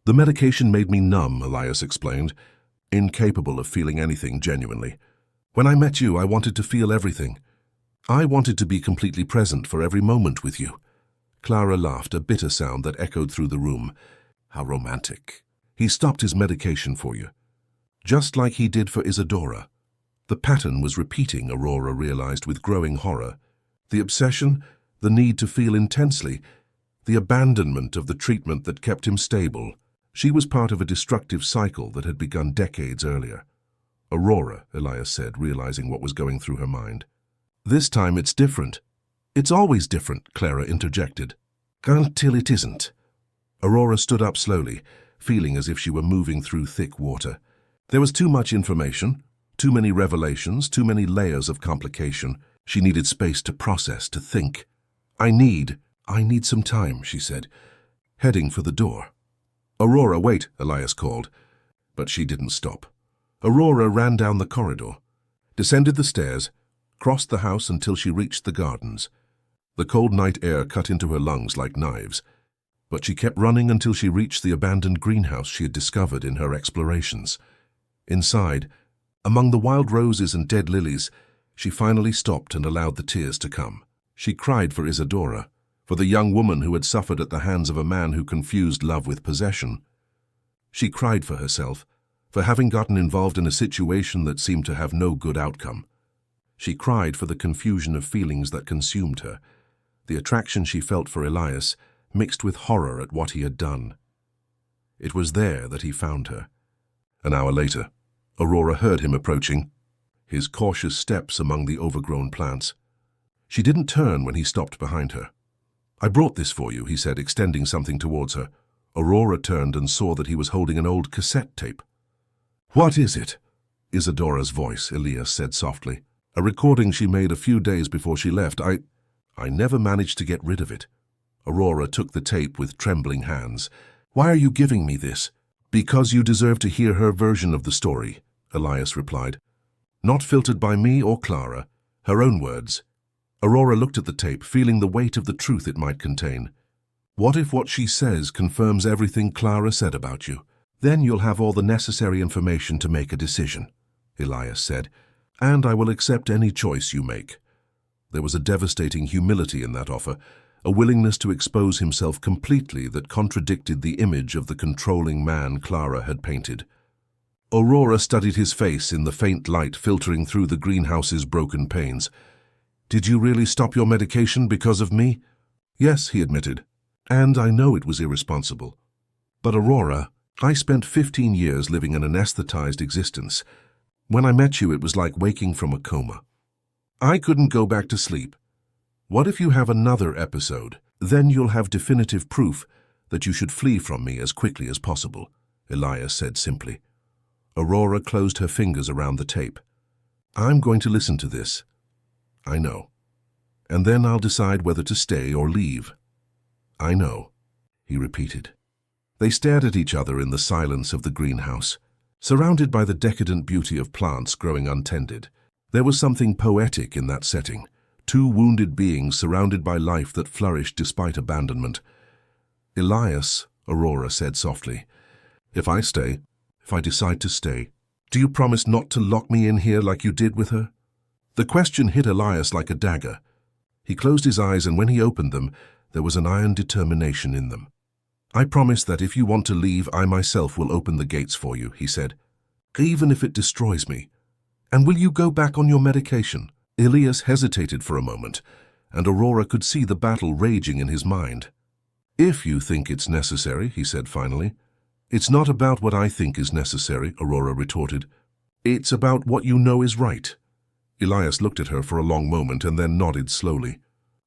"The medication made me numb," Elias explained, incapable of feeling anything genuinely. "When I met you, I wanted to feel everything. I wanted to be completely present for every moment with you." Clara laughed, a bitter sound that echoed through the room. "How romantic. He stopped his medication for you. Just like he did for Isadora." The pattern was repeating, Aurora realized with growing horror. The obsession, the need to feel intensely, the abandonment of the treatment that kept him stable. She was part of a destructive cycle that had begun decades earlier. "Aurora," Elias said, realizing what was going through her mind. "This time it's different." "It's always different," Clara interjected. "Until it isn't." Aurora stood up slowly, feeling as if she were moving through thick water. There was too much information, too many revelations, too many layers of complication. She needed space to process, to think. I need some time," she said, heading for the door. "Aurora, wait," Elias called, but she didn't stop. Aurora ran down the corridor, descended the stairs, crossed the house until she reached the gardens. The cold night air cut into her lungs like knives, but she kept running until she reached the abandoned greenhouse she had discovered in her explorations. Inside, among the wild roses and dead lilies, she finally stopped and allowed the tears to come. She cried for Isadora, for the young woman who had suffered at the hands of a man who confused love with possession. She cried for herself, for having gotten involved in a situation that seemed to have no good outcome. She cried for the confusion of feelings that consumed her, the attraction she felt for Elias, mixed with horror at what he had done. It was there that he found her. An hour later, Aurora heard him approaching, his cautious steps among the overgrown plants. She didn't turn when he stopped behind her. "I brought this for you," he said, extending something towards her. Aurora turned and saw that he was holding an old cassette tape. "What is it?" Isadora's voice, Elias said softly. "A recording she made a few days before she left. I never managed to get rid of it." Aurora took the tape with trembling hands. "Why are you giving me this?" "Because you deserve to hear her version of the story," Elias replied. "Not filtered by me or Clara. Her own words." Aurora looked at the tape, feeling the weight of the truth it might contain. "What if what she says confirms everything Clara said about you?" Then you'll have all the necessary information to make a decision, Elias said, and I will accept any choice you make. There was a devastating humility in that offer, a willingness to expose himself completely that contradicted the image of the controlling man Clara had painted. Aurora studied his face in the faint light filtering through the greenhouse's broken panes. "Did you really stop your medication because of me?" "Yes," he admitted, "and I know it was irresponsible. But Aurora, I spent 15 years living an anesthetized existence. When I met you, it was like waking from a coma. I couldn't go back to sleep. What if you have another episode? Then you'll have definitive proof that you should flee from me as quickly as possible," Elias said simply. Aurora closed her fingers around the tape. "I'm going to listen to this. I know. And then I'll decide whether to stay or leave." "I know," he repeated. They stared at each other in the silence of the greenhouse, surrounded by the decadent beauty of plants growing untended. There was something poetic in that setting, two wounded beings surrounded by life that flourished despite abandonment. "Elias," Aurora said softly, if I decide to stay, do you promise not to lock me in here like you did with her?" The question hit Elias like a dagger. He closed his eyes, and when he opened them, there was an iron determination in them. "I promise that if you want to leave, I myself will open the gates for you," he said, "even if it destroys me. And will you go back on your medication?" Elias hesitated for a moment, and Aurora could see the battle raging in his mind. "If you think it's necessary," he said finally. "It's not about what I think is necessary," Aurora retorted. "It's about what you know is right." Elias looked at her for a long moment and then nodded slowly.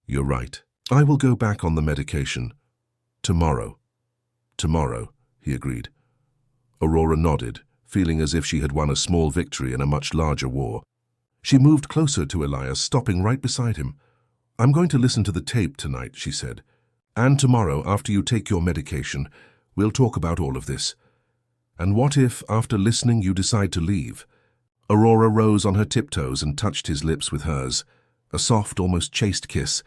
"You're right. I will go back on the medication. Tomorrow." "Tomorrow," he agreed. Aurora nodded, feeling as if she had won a small victory in a much larger war. She moved closer to Elias, stopping right beside him. "I'm going to listen to the tape tonight," she said. "And tomorrow, after you take your medication, we'll talk about all of this. And what if, after listening, you decide to leave?" Aurora rose on her tiptoes and touched his lips with hers, a soft, almost chaste kiss,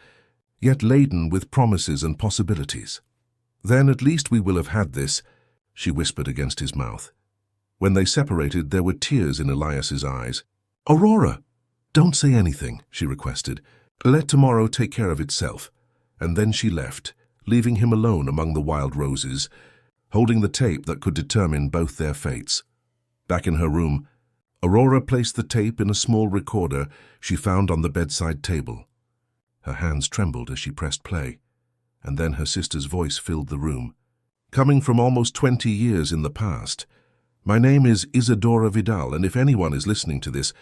yet laden with promises and possibilities. "Then at least we will have had this," she whispered against his mouth. When they separated, there were tears in Elias's eyes. "Aurora, don't say anything," she requested. "Let tomorrow take care of itself." And then she left, leaving him alone among the wild roses, holding the tape that could determine both their fates. Back in her room, Aurora placed the tape in a small recorder she found on the bedside table. Her hands trembled as she pressed play, and then her sister's voice filled the room. "Coming from almost 20 years in the past, my name is Isadora Vidal, and if anyone is listening to this,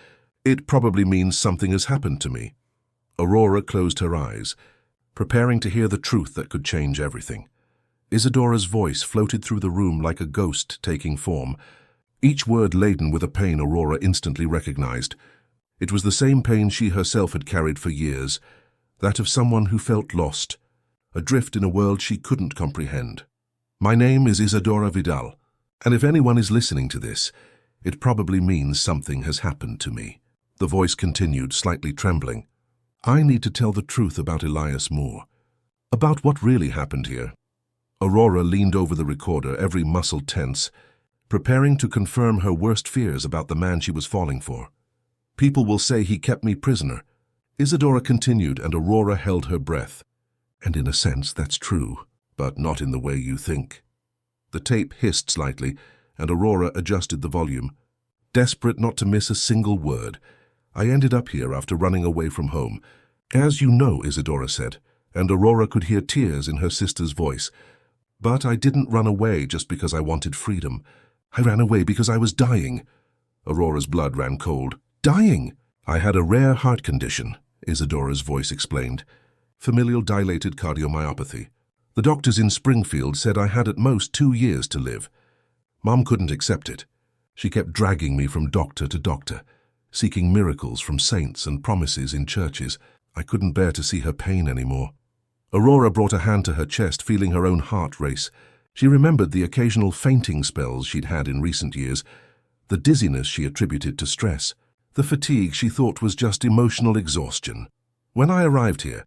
it probably means something has happened to me." Aurora closed her eyes, preparing to hear the truth that could change everything. Isadora's voice floated through the room like a ghost taking form, each word laden with a pain Aurora instantly recognized. It was the same pain she herself had carried for years, that of someone who felt lost, adrift in a world she couldn't comprehend. "My name is Isadora Vidal, and if anyone is listening to this, it probably means something has happened to me." The voice continued, slightly trembling. "I need to tell the truth about Elias Moore, about what really happened here." Aurora leaned over the recorder, every muscle tense, preparing to confirm her worst fears about the man she was falling for. "People will say he kept me prisoner," Isadora continued, and Aurora held her breath. "And in a sense, that's true, but not in the way you think." The tape hissed slightly, and Aurora adjusted the volume. "Desperate not to miss a single word, I ended up here after running away from home. As you know," Isadora said, and Aurora could hear tears in her sister's voice. "But I didn't run away just because I wanted freedom. I ran away because I was dying." Aurora's blood ran cold. "Dying?" "I had a rare heart condition," Isadora's voice explained. "Familial dilated cardiomyopathy. The doctors in Springfield said I had at most 2 years to live. Mom couldn't accept it. She kept dragging me from doctor to doctor, seeking miracles from saints and promises in churches. I couldn't bear to see her pain anymore." Aurora brought a hand to her chest, feeling her own heart race. She remembered the occasional fainting spells she'd had in recent years, the dizziness she attributed to stress, the fatigue she thought was just emotional exhaustion. "When I arrived here,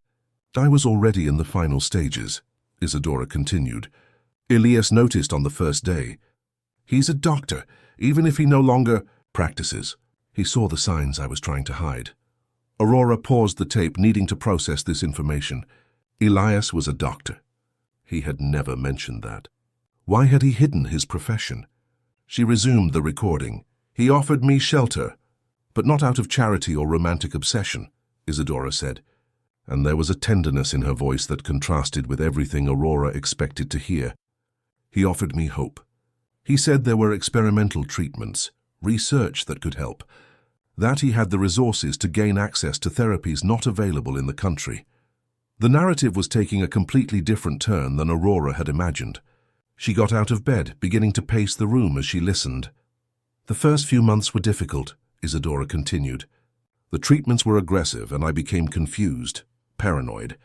I was already in the final stages," Isadora continued. "Elias noticed on the first day. He's a doctor, even if he no longer practices. He saw the signs I was trying to hide. Aurora paused the tape, needing to process this information. Elias was a doctor. He had never mentioned that. Why had he hidden his profession? She resumed the recording. He offered me shelter, but not out of charity or romantic obsession, Isadora said, and there was a tenderness in her voice that contrasted with everything Aurora expected to hear. He offered me hope. He said there were experimental treatments, research that could help, that he had the resources to gain access to therapies not available in the country. The narrative was taking a completely different turn than Aurora had imagined. She got out of bed, beginning to pace the room as she listened. The first few months were difficult, Isadora continued. The treatments were aggressive and I became confused, paranoid.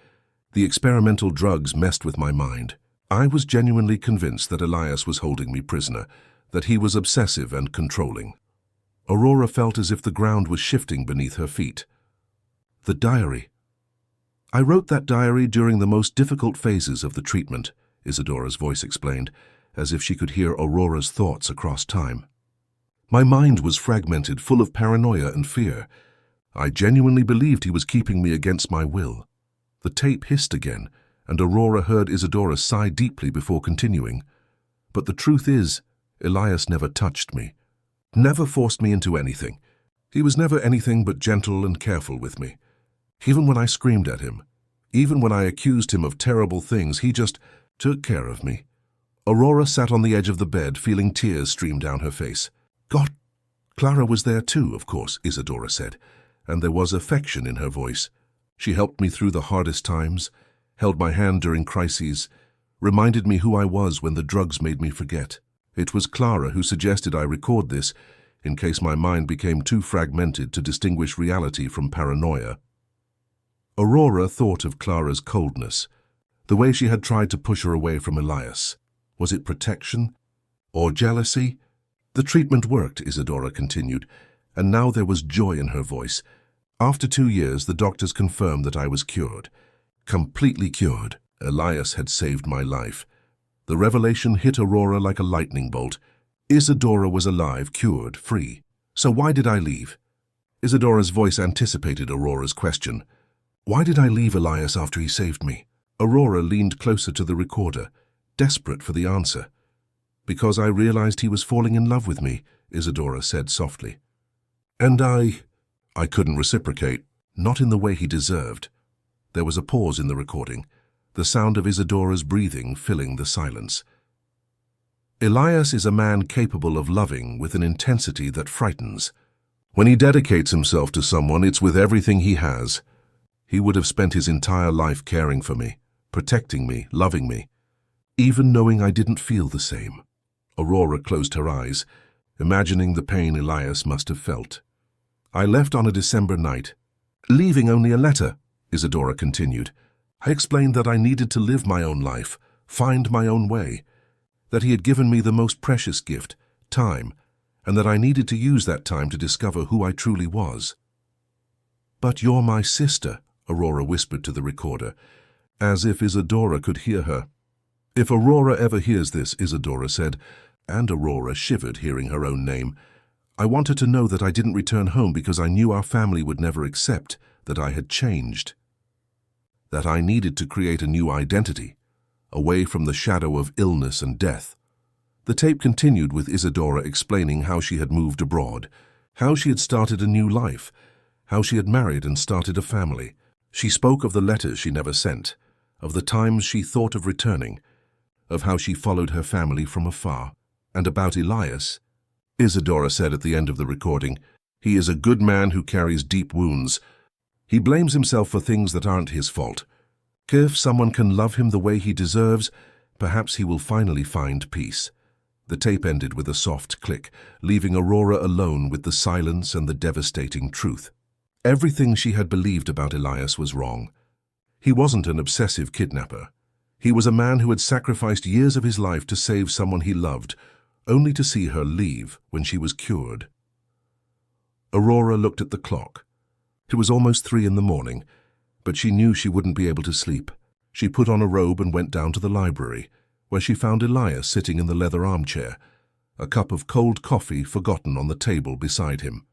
The experimental drugs messed with my mind. I was genuinely convinced that Elias was holding me prisoner, that he was obsessive and controlling. Aurora felt as if the ground was shifting beneath her feet. The diary. I wrote that diary during the most difficult phases of the treatment, Isadora's voice explained, as if she could hear Aurora's thoughts across time. My mind was fragmented, full of paranoia and fear. I genuinely believed he was keeping me against my will. The tape hissed again, and Aurora heard Isadora sigh deeply before continuing. But the truth is, Elias never touched me, never forced me into anything. He was never anything but gentle and careful with me. Even when I screamed at him, even when I accused him of terrible things, he just took care of me. Aurora sat on the edge of the bed, feeling tears stream down her face. God, Clara was there too, of course, Isadora said, and there was affection in her voice. She helped me through the hardest times, held my hand during crises, reminded me who I was when the drugs made me forget. It was Clara who suggested I record this, in case my mind became too fragmented to distinguish reality from paranoia. Aurora thought of Clara's coldness, the way she had tried to push her away from Elias. Was it protection or jealousy? The treatment worked, Isadora continued, and now there was joy in her voice. After 2 years, the doctors confirmed that I was cured. Completely cured. Elias had saved my life. The revelation hit Aurora like a lightning bolt. Isadora was alive, cured, free. So why did I leave? Isadora's voice anticipated Aurora's question. Why did I leave Elias after he saved me? Aurora leaned closer to the recorder, desperate for the answer. Because I realized he was falling in love with me, Isadora said softly. And I couldn't reciprocate, not in the way he deserved. There was a pause in the recording, the sound of Isadora's breathing filling the silence. Elias is a man capable of loving with an intensity that frightens. When he dedicates himself to someone, it's with everything he has. He would have spent his entire life caring for me, protecting me, loving me, even knowing I didn't feel the same. Aurora closed her eyes, imagining the pain Elias must have felt. I left on a December night, leaving only a letter, Isadora continued. I explained that I needed to live my own life, find my own way, that he had given me the most precious gift, time, and that I needed to use that time to discover who I truly was. But you're my sister, Aurora whispered to the recorder, as if Isadora could hear her. If Aurora ever hears this, Isadora said, and Aurora shivered hearing her own name. I want her to know that I didn't return home because I knew our family would never accept that I had changed. That I needed to create a new identity, away from the shadow of illness and death. The tape continued with Isadora explaining how she had moved abroad, how she had started a new life, how she had married and started a family. She spoke of the letters she never sent, of the times she thought of returning, of how she followed her family from afar, and about Elias. Isadora said at the end of the recording, he is a good man who carries deep wounds. He blames himself for things that aren't his fault. If someone can love him the way he deserves, perhaps he will finally find peace. The tape ended with a soft click, leaving Aurora alone with the silence and the devastating truth. Everything she had believed about Elias was wrong. He wasn't an obsessive kidnapper. He was a man who had sacrificed years of his life to save someone he loved, only to see her leave when she was cured. Aurora looked at the clock. It was almost 3 in the morning, but she knew she wouldn't be able to sleep. She put on a robe and went down to the library, where she found Elias sitting in the leather armchair, a cup of cold coffee forgotten on the table beside him.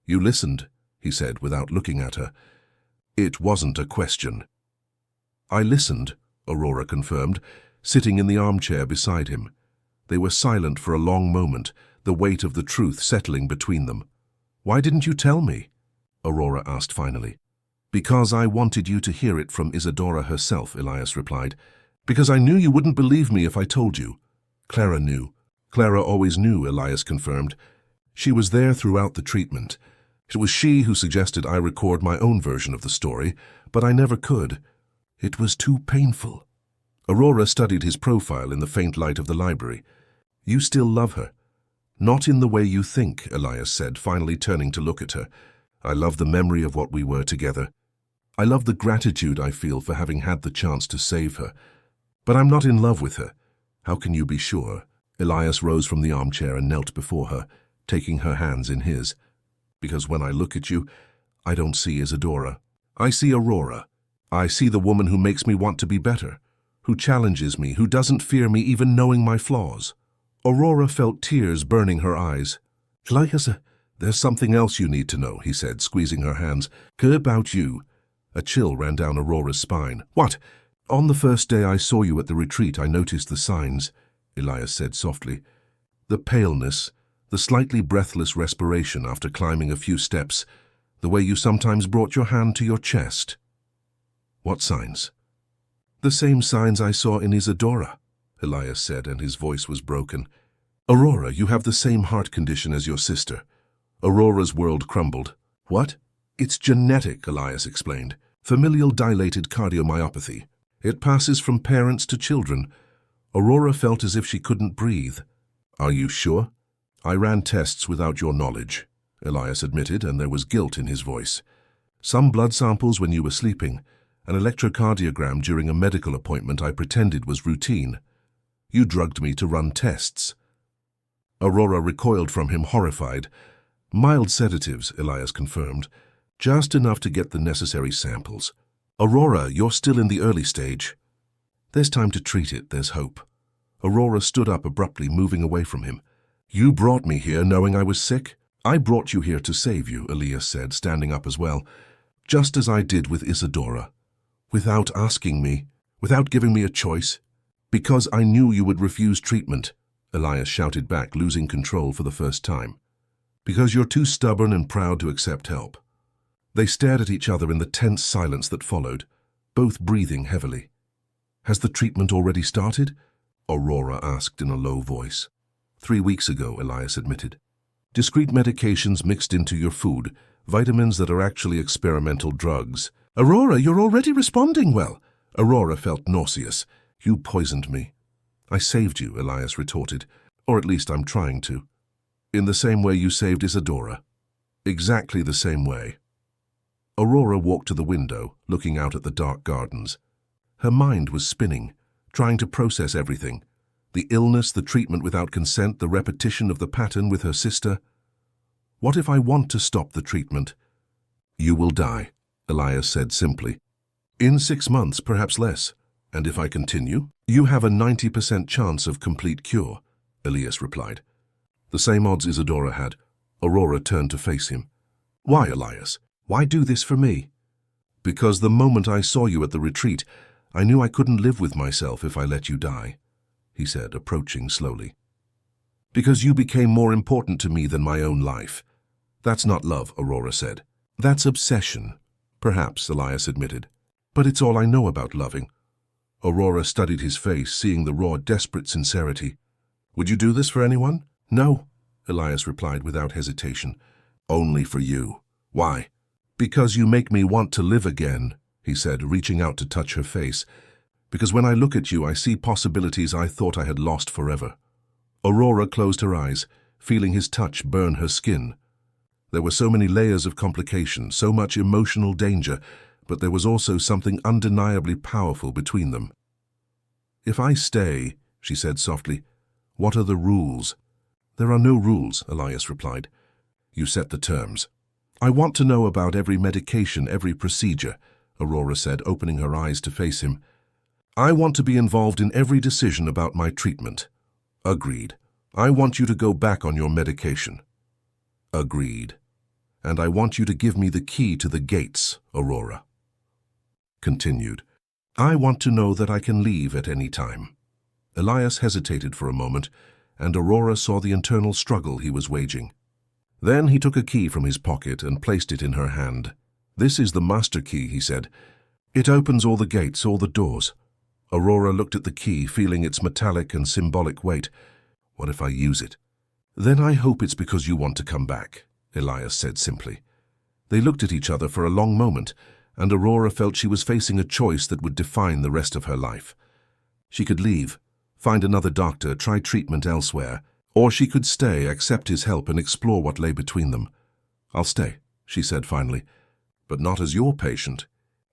"You listened," he said without looking at her. It wasn't a question. "I listened," Aurora confirmed, sitting in the armchair beside him. They were silent for a long moment, the weight of the truth settling between them. "Why didn't you tell me?" Aurora asked finally. "Because I wanted you to hear it from Isadora herself," Elias replied. "Because I knew you wouldn't believe me if I told you." "Clara knew." "Clara always knew," Elias confirmed. "She was there throughout the treatment. It was she who suggested I record my own version of the story, but I never could. It was too painful." Aurora studied his profile in the faint light of the library. "You still love her." "Not in the way you think," Elias said, finally turning to look at her. "I love the memory of what we were together. I love the gratitude I feel for having had the chance to save her. But I'm not in love with her." "How can you be sure?" Elias rose from the armchair and knelt before her, taking her hands in his. "Because when I look at you, I don't see Isadora. I see Aurora. I see the woman who makes me want to be better, who challenges me, who doesn't fear me even knowing my flaws." Aurora felt tears burning her eyes. "Elias, there's something else you need to know," he said, squeezing her hands. "About you." A chill ran down Aurora's spine. "What?" "On the first day I saw you at the retreat, I noticed the signs," Elias said softly. "The paleness, the slightly breathless respiration after climbing a few steps, the way you sometimes brought your hand to your chest." "What signs?" "The same signs I saw in Isadora," Elias said, and his voice was broken. "Aurora, you have the same heart condition as your sister." Aurora's world crumbled. "What?" "It's genetic," Elias explained. "Familial dilated cardiomyopathy. It passes from parents to children." Aurora felt as if she couldn't breathe. "Are you sure?" "I ran tests without your knowledge," Elias admitted, and there was guilt in his voice. "Some blood samples when you were sleeping. An electrocardiogram during a medical appointment I pretended was routine. You drugged me to run tests." Aurora recoiled from him, horrified. "Mild sedatives," Elias confirmed. "Just enough to get the necessary samples." "Aurora, you're still in the early stage." "There's time to treat it, there's hope." Aurora stood up abruptly, moving away from him. "You brought me here knowing I was sick?" "I brought you here to save you," Elias said, standing up as well. "Just as I did with Isadora. Without asking me, without giving me a choice. Because I knew you would refuse treatment," Elias shouted back, losing control for the first time. "Because you're too stubborn and proud to accept help." They stared at each other in the tense silence that followed, both breathing heavily. "Has the treatment already started?" Aurora asked in a low voice. 3 weeks ago," Elias admitted. "Discrete medications mixed into your food, vitamins that are actually experimental drugs." "Aurora, you're already responding well." Aurora felt nauseous. "You poisoned me." "I saved you," Elias retorted. "Or at least I'm trying to." "In the same way you saved Isadora." "Exactly the same way." Aurora walked to the window, looking out at the dark gardens. Her mind was spinning, trying to process everything. The illness, the treatment without consent, the repetition of the pattern with her sister. "What if I want to stop the treatment?" "You will die," Elias said simply. "In 6 months, perhaps less. And if I continue?" "You have a 90% chance of complete cure," Elias replied. The same odds Isadora had. Aurora turned to face him. "Why, Elias? Why do this for me?" "Because the moment I saw you at the retreat, I knew I couldn't live with myself if I let you die," he said, approaching slowly. "Because you became more important to me than my own life." "That's not love," Aurora said. "That's obsession." "Perhaps," Elias admitted. "But it's all I know about loving." Aurora studied his face, seeing the raw, desperate sincerity. "Would you do this for anyone?" "No," Elias replied without hesitation. "Only for you. Why?" "Because you make me want to live again," he said, reaching out to touch her face. "Because when I look at you, I see possibilities I thought I had lost forever." Aurora closed her eyes, feeling his touch burn her skin. There were so many layers of complication, so much emotional danger, but there was also something undeniably powerful between them. "If I stay," she said softly, "what are the rules?" "There are no rules," Elias replied. "You set the terms." "I want to know about every medication, every procedure," Aurora said, opening her eyes to face him. "I want to be involved in every decision about my treatment." "Agreed." I want you to go back on your medication. Agreed. And I want you to give me the key to the gates, Aurora. Continued. I want to know that I can leave at any time. Elias hesitated for a moment, and Aurora saw the internal struggle he was waging. Then he took a key from his pocket and placed it in her hand. This is the master key, he said. It opens all the gates, all the doors. Aurora looked at the key, feeling its metallic and symbolic weight. What if I use it? Then I hope it's because you want to come back, Elias said simply. They looked at each other for a long moment, and Aurora felt she was facing a choice that would define the rest of her life. She could leave, find another doctor, try treatment elsewhere, or she could stay, accept his help, and explore what lay between them. I'll stay, she said finally, but not as your patient,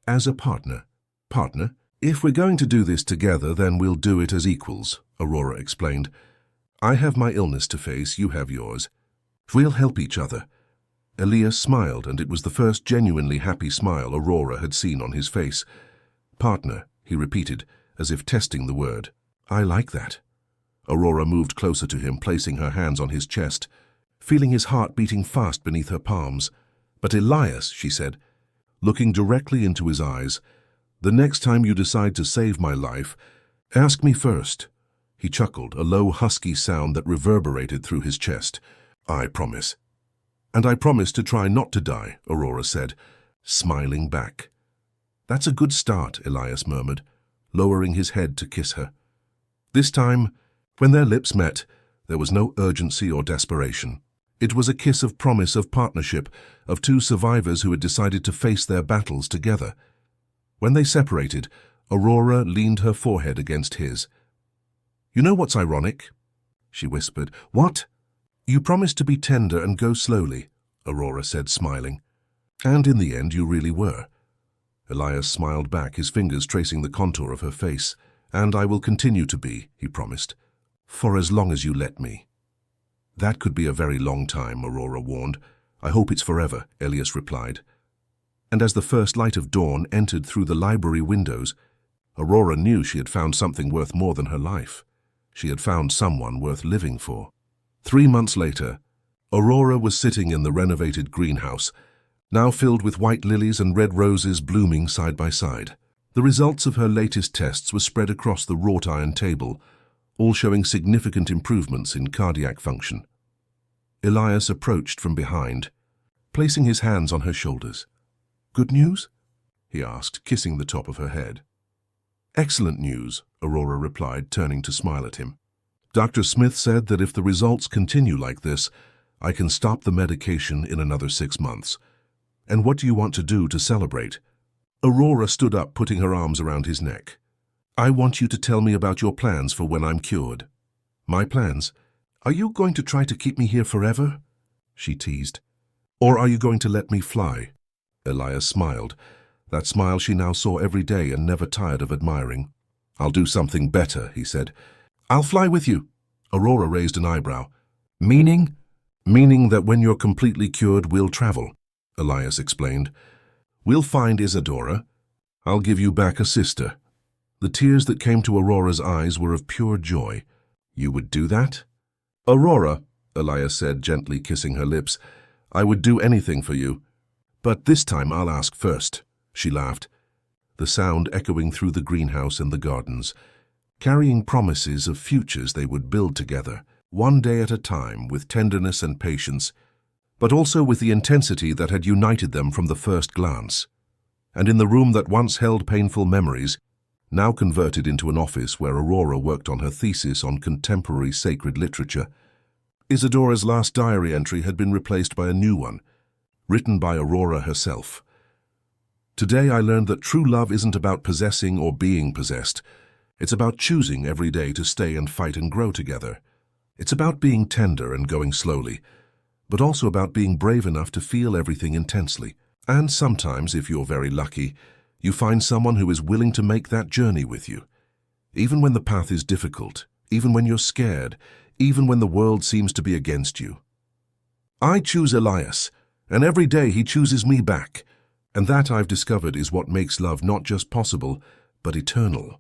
as a partner. Partner? If we're going to do this together, then we'll do it as equals, Aurora explained. I have my illness to face, you have yours. We'll help each other. Elias smiled, and it was the first genuinely happy smile Aurora had seen on his face. Partner, he repeated, as if testing the word. I like that. Aurora moved closer to him, placing her hands on his chest, feeling his heart beating fast beneath her palms. But Elias, she said, looking directly into his eyes, the next time you decide to save my life, ask me first. He chuckled, a low, husky sound that reverberated through his chest. I promise. And I promise to try not to die, Aurora said, smiling back. That's a good start, Elias murmured, lowering his head to kiss her. This time, when their lips met, there was no urgency or desperation. It was a kiss of promise, of partnership, of two survivors who had decided to face their battles together. When they separated, Aurora leaned her forehead against his. You know what's ironic? She whispered. What? You promised to be tender and go slowly, Aurora said, smiling. And in the end, you really were. Elias smiled back, his fingers tracing the contour of her face. And I will continue to be, he promised, for as long as you let me. That could be a very long time, Aurora warned. I hope it's forever, Elias replied. And as the first light of dawn entered through the library windows, Aurora knew she had found something worth more than her life. She had found someone worth living for. 3 months later, Aurora was sitting in the renovated greenhouse, now filled with white lilies and red roses blooming side by side. The results of her latest tests were spread across the wrought iron table, all showing significant improvements in cardiac function. Elias approached from behind, placing his hands on her shoulders. Good news? He asked, kissing the top of her head. Excellent news, Aurora replied, turning to smile at him. Dr. Smith said that if the results continue like this, I can stop the medication in another 6 months. And what do you want to do to celebrate? Aurora stood up, putting her arms around his neck. I want you to tell me about your plans for when I'm cured. My plans? Are you going to try to keep me here forever? She teased. Or are you going to let me fly? Elias smiled, that smile she now saw every day and never tired of admiring. I'll do something better, he said. I'll fly with you. Aurora raised an eyebrow. Meaning? Meaning that when you're completely cured, we'll travel, Elias explained. We'll find Isadora. I'll give you back a sister. The tears that came to Aurora's eyes were of pure joy. You would do that? Aurora, Elias said, gently kissing her lips, I would do anything for you. But this time I'll ask first, she laughed, the sound echoing through the greenhouse and the gardens, carrying promises of futures they would build together, one day at a time, with tenderness and patience, but also with the intensity that had united them from the first glance. And in the room that once held painful memories, now converted into an office where Aurora worked on her thesis on contemporary sacred literature, Isadora's last diary entry had been replaced by a new one, written by Aurora herself. Today I learned that true love isn't about possessing or being possessed. It's about choosing every day to stay and fight and grow together. It's about being tender and going slowly, but also about being brave enough to feel everything intensely. And sometimes, if you're very lucky, you find someone who is willing to make that journey with you. Even when the path is difficult, even when you're scared, even when the world seems to be against you. I choose Elias, and every day he chooses me back. And that, I've discovered, is what makes love not just possible, but eternal.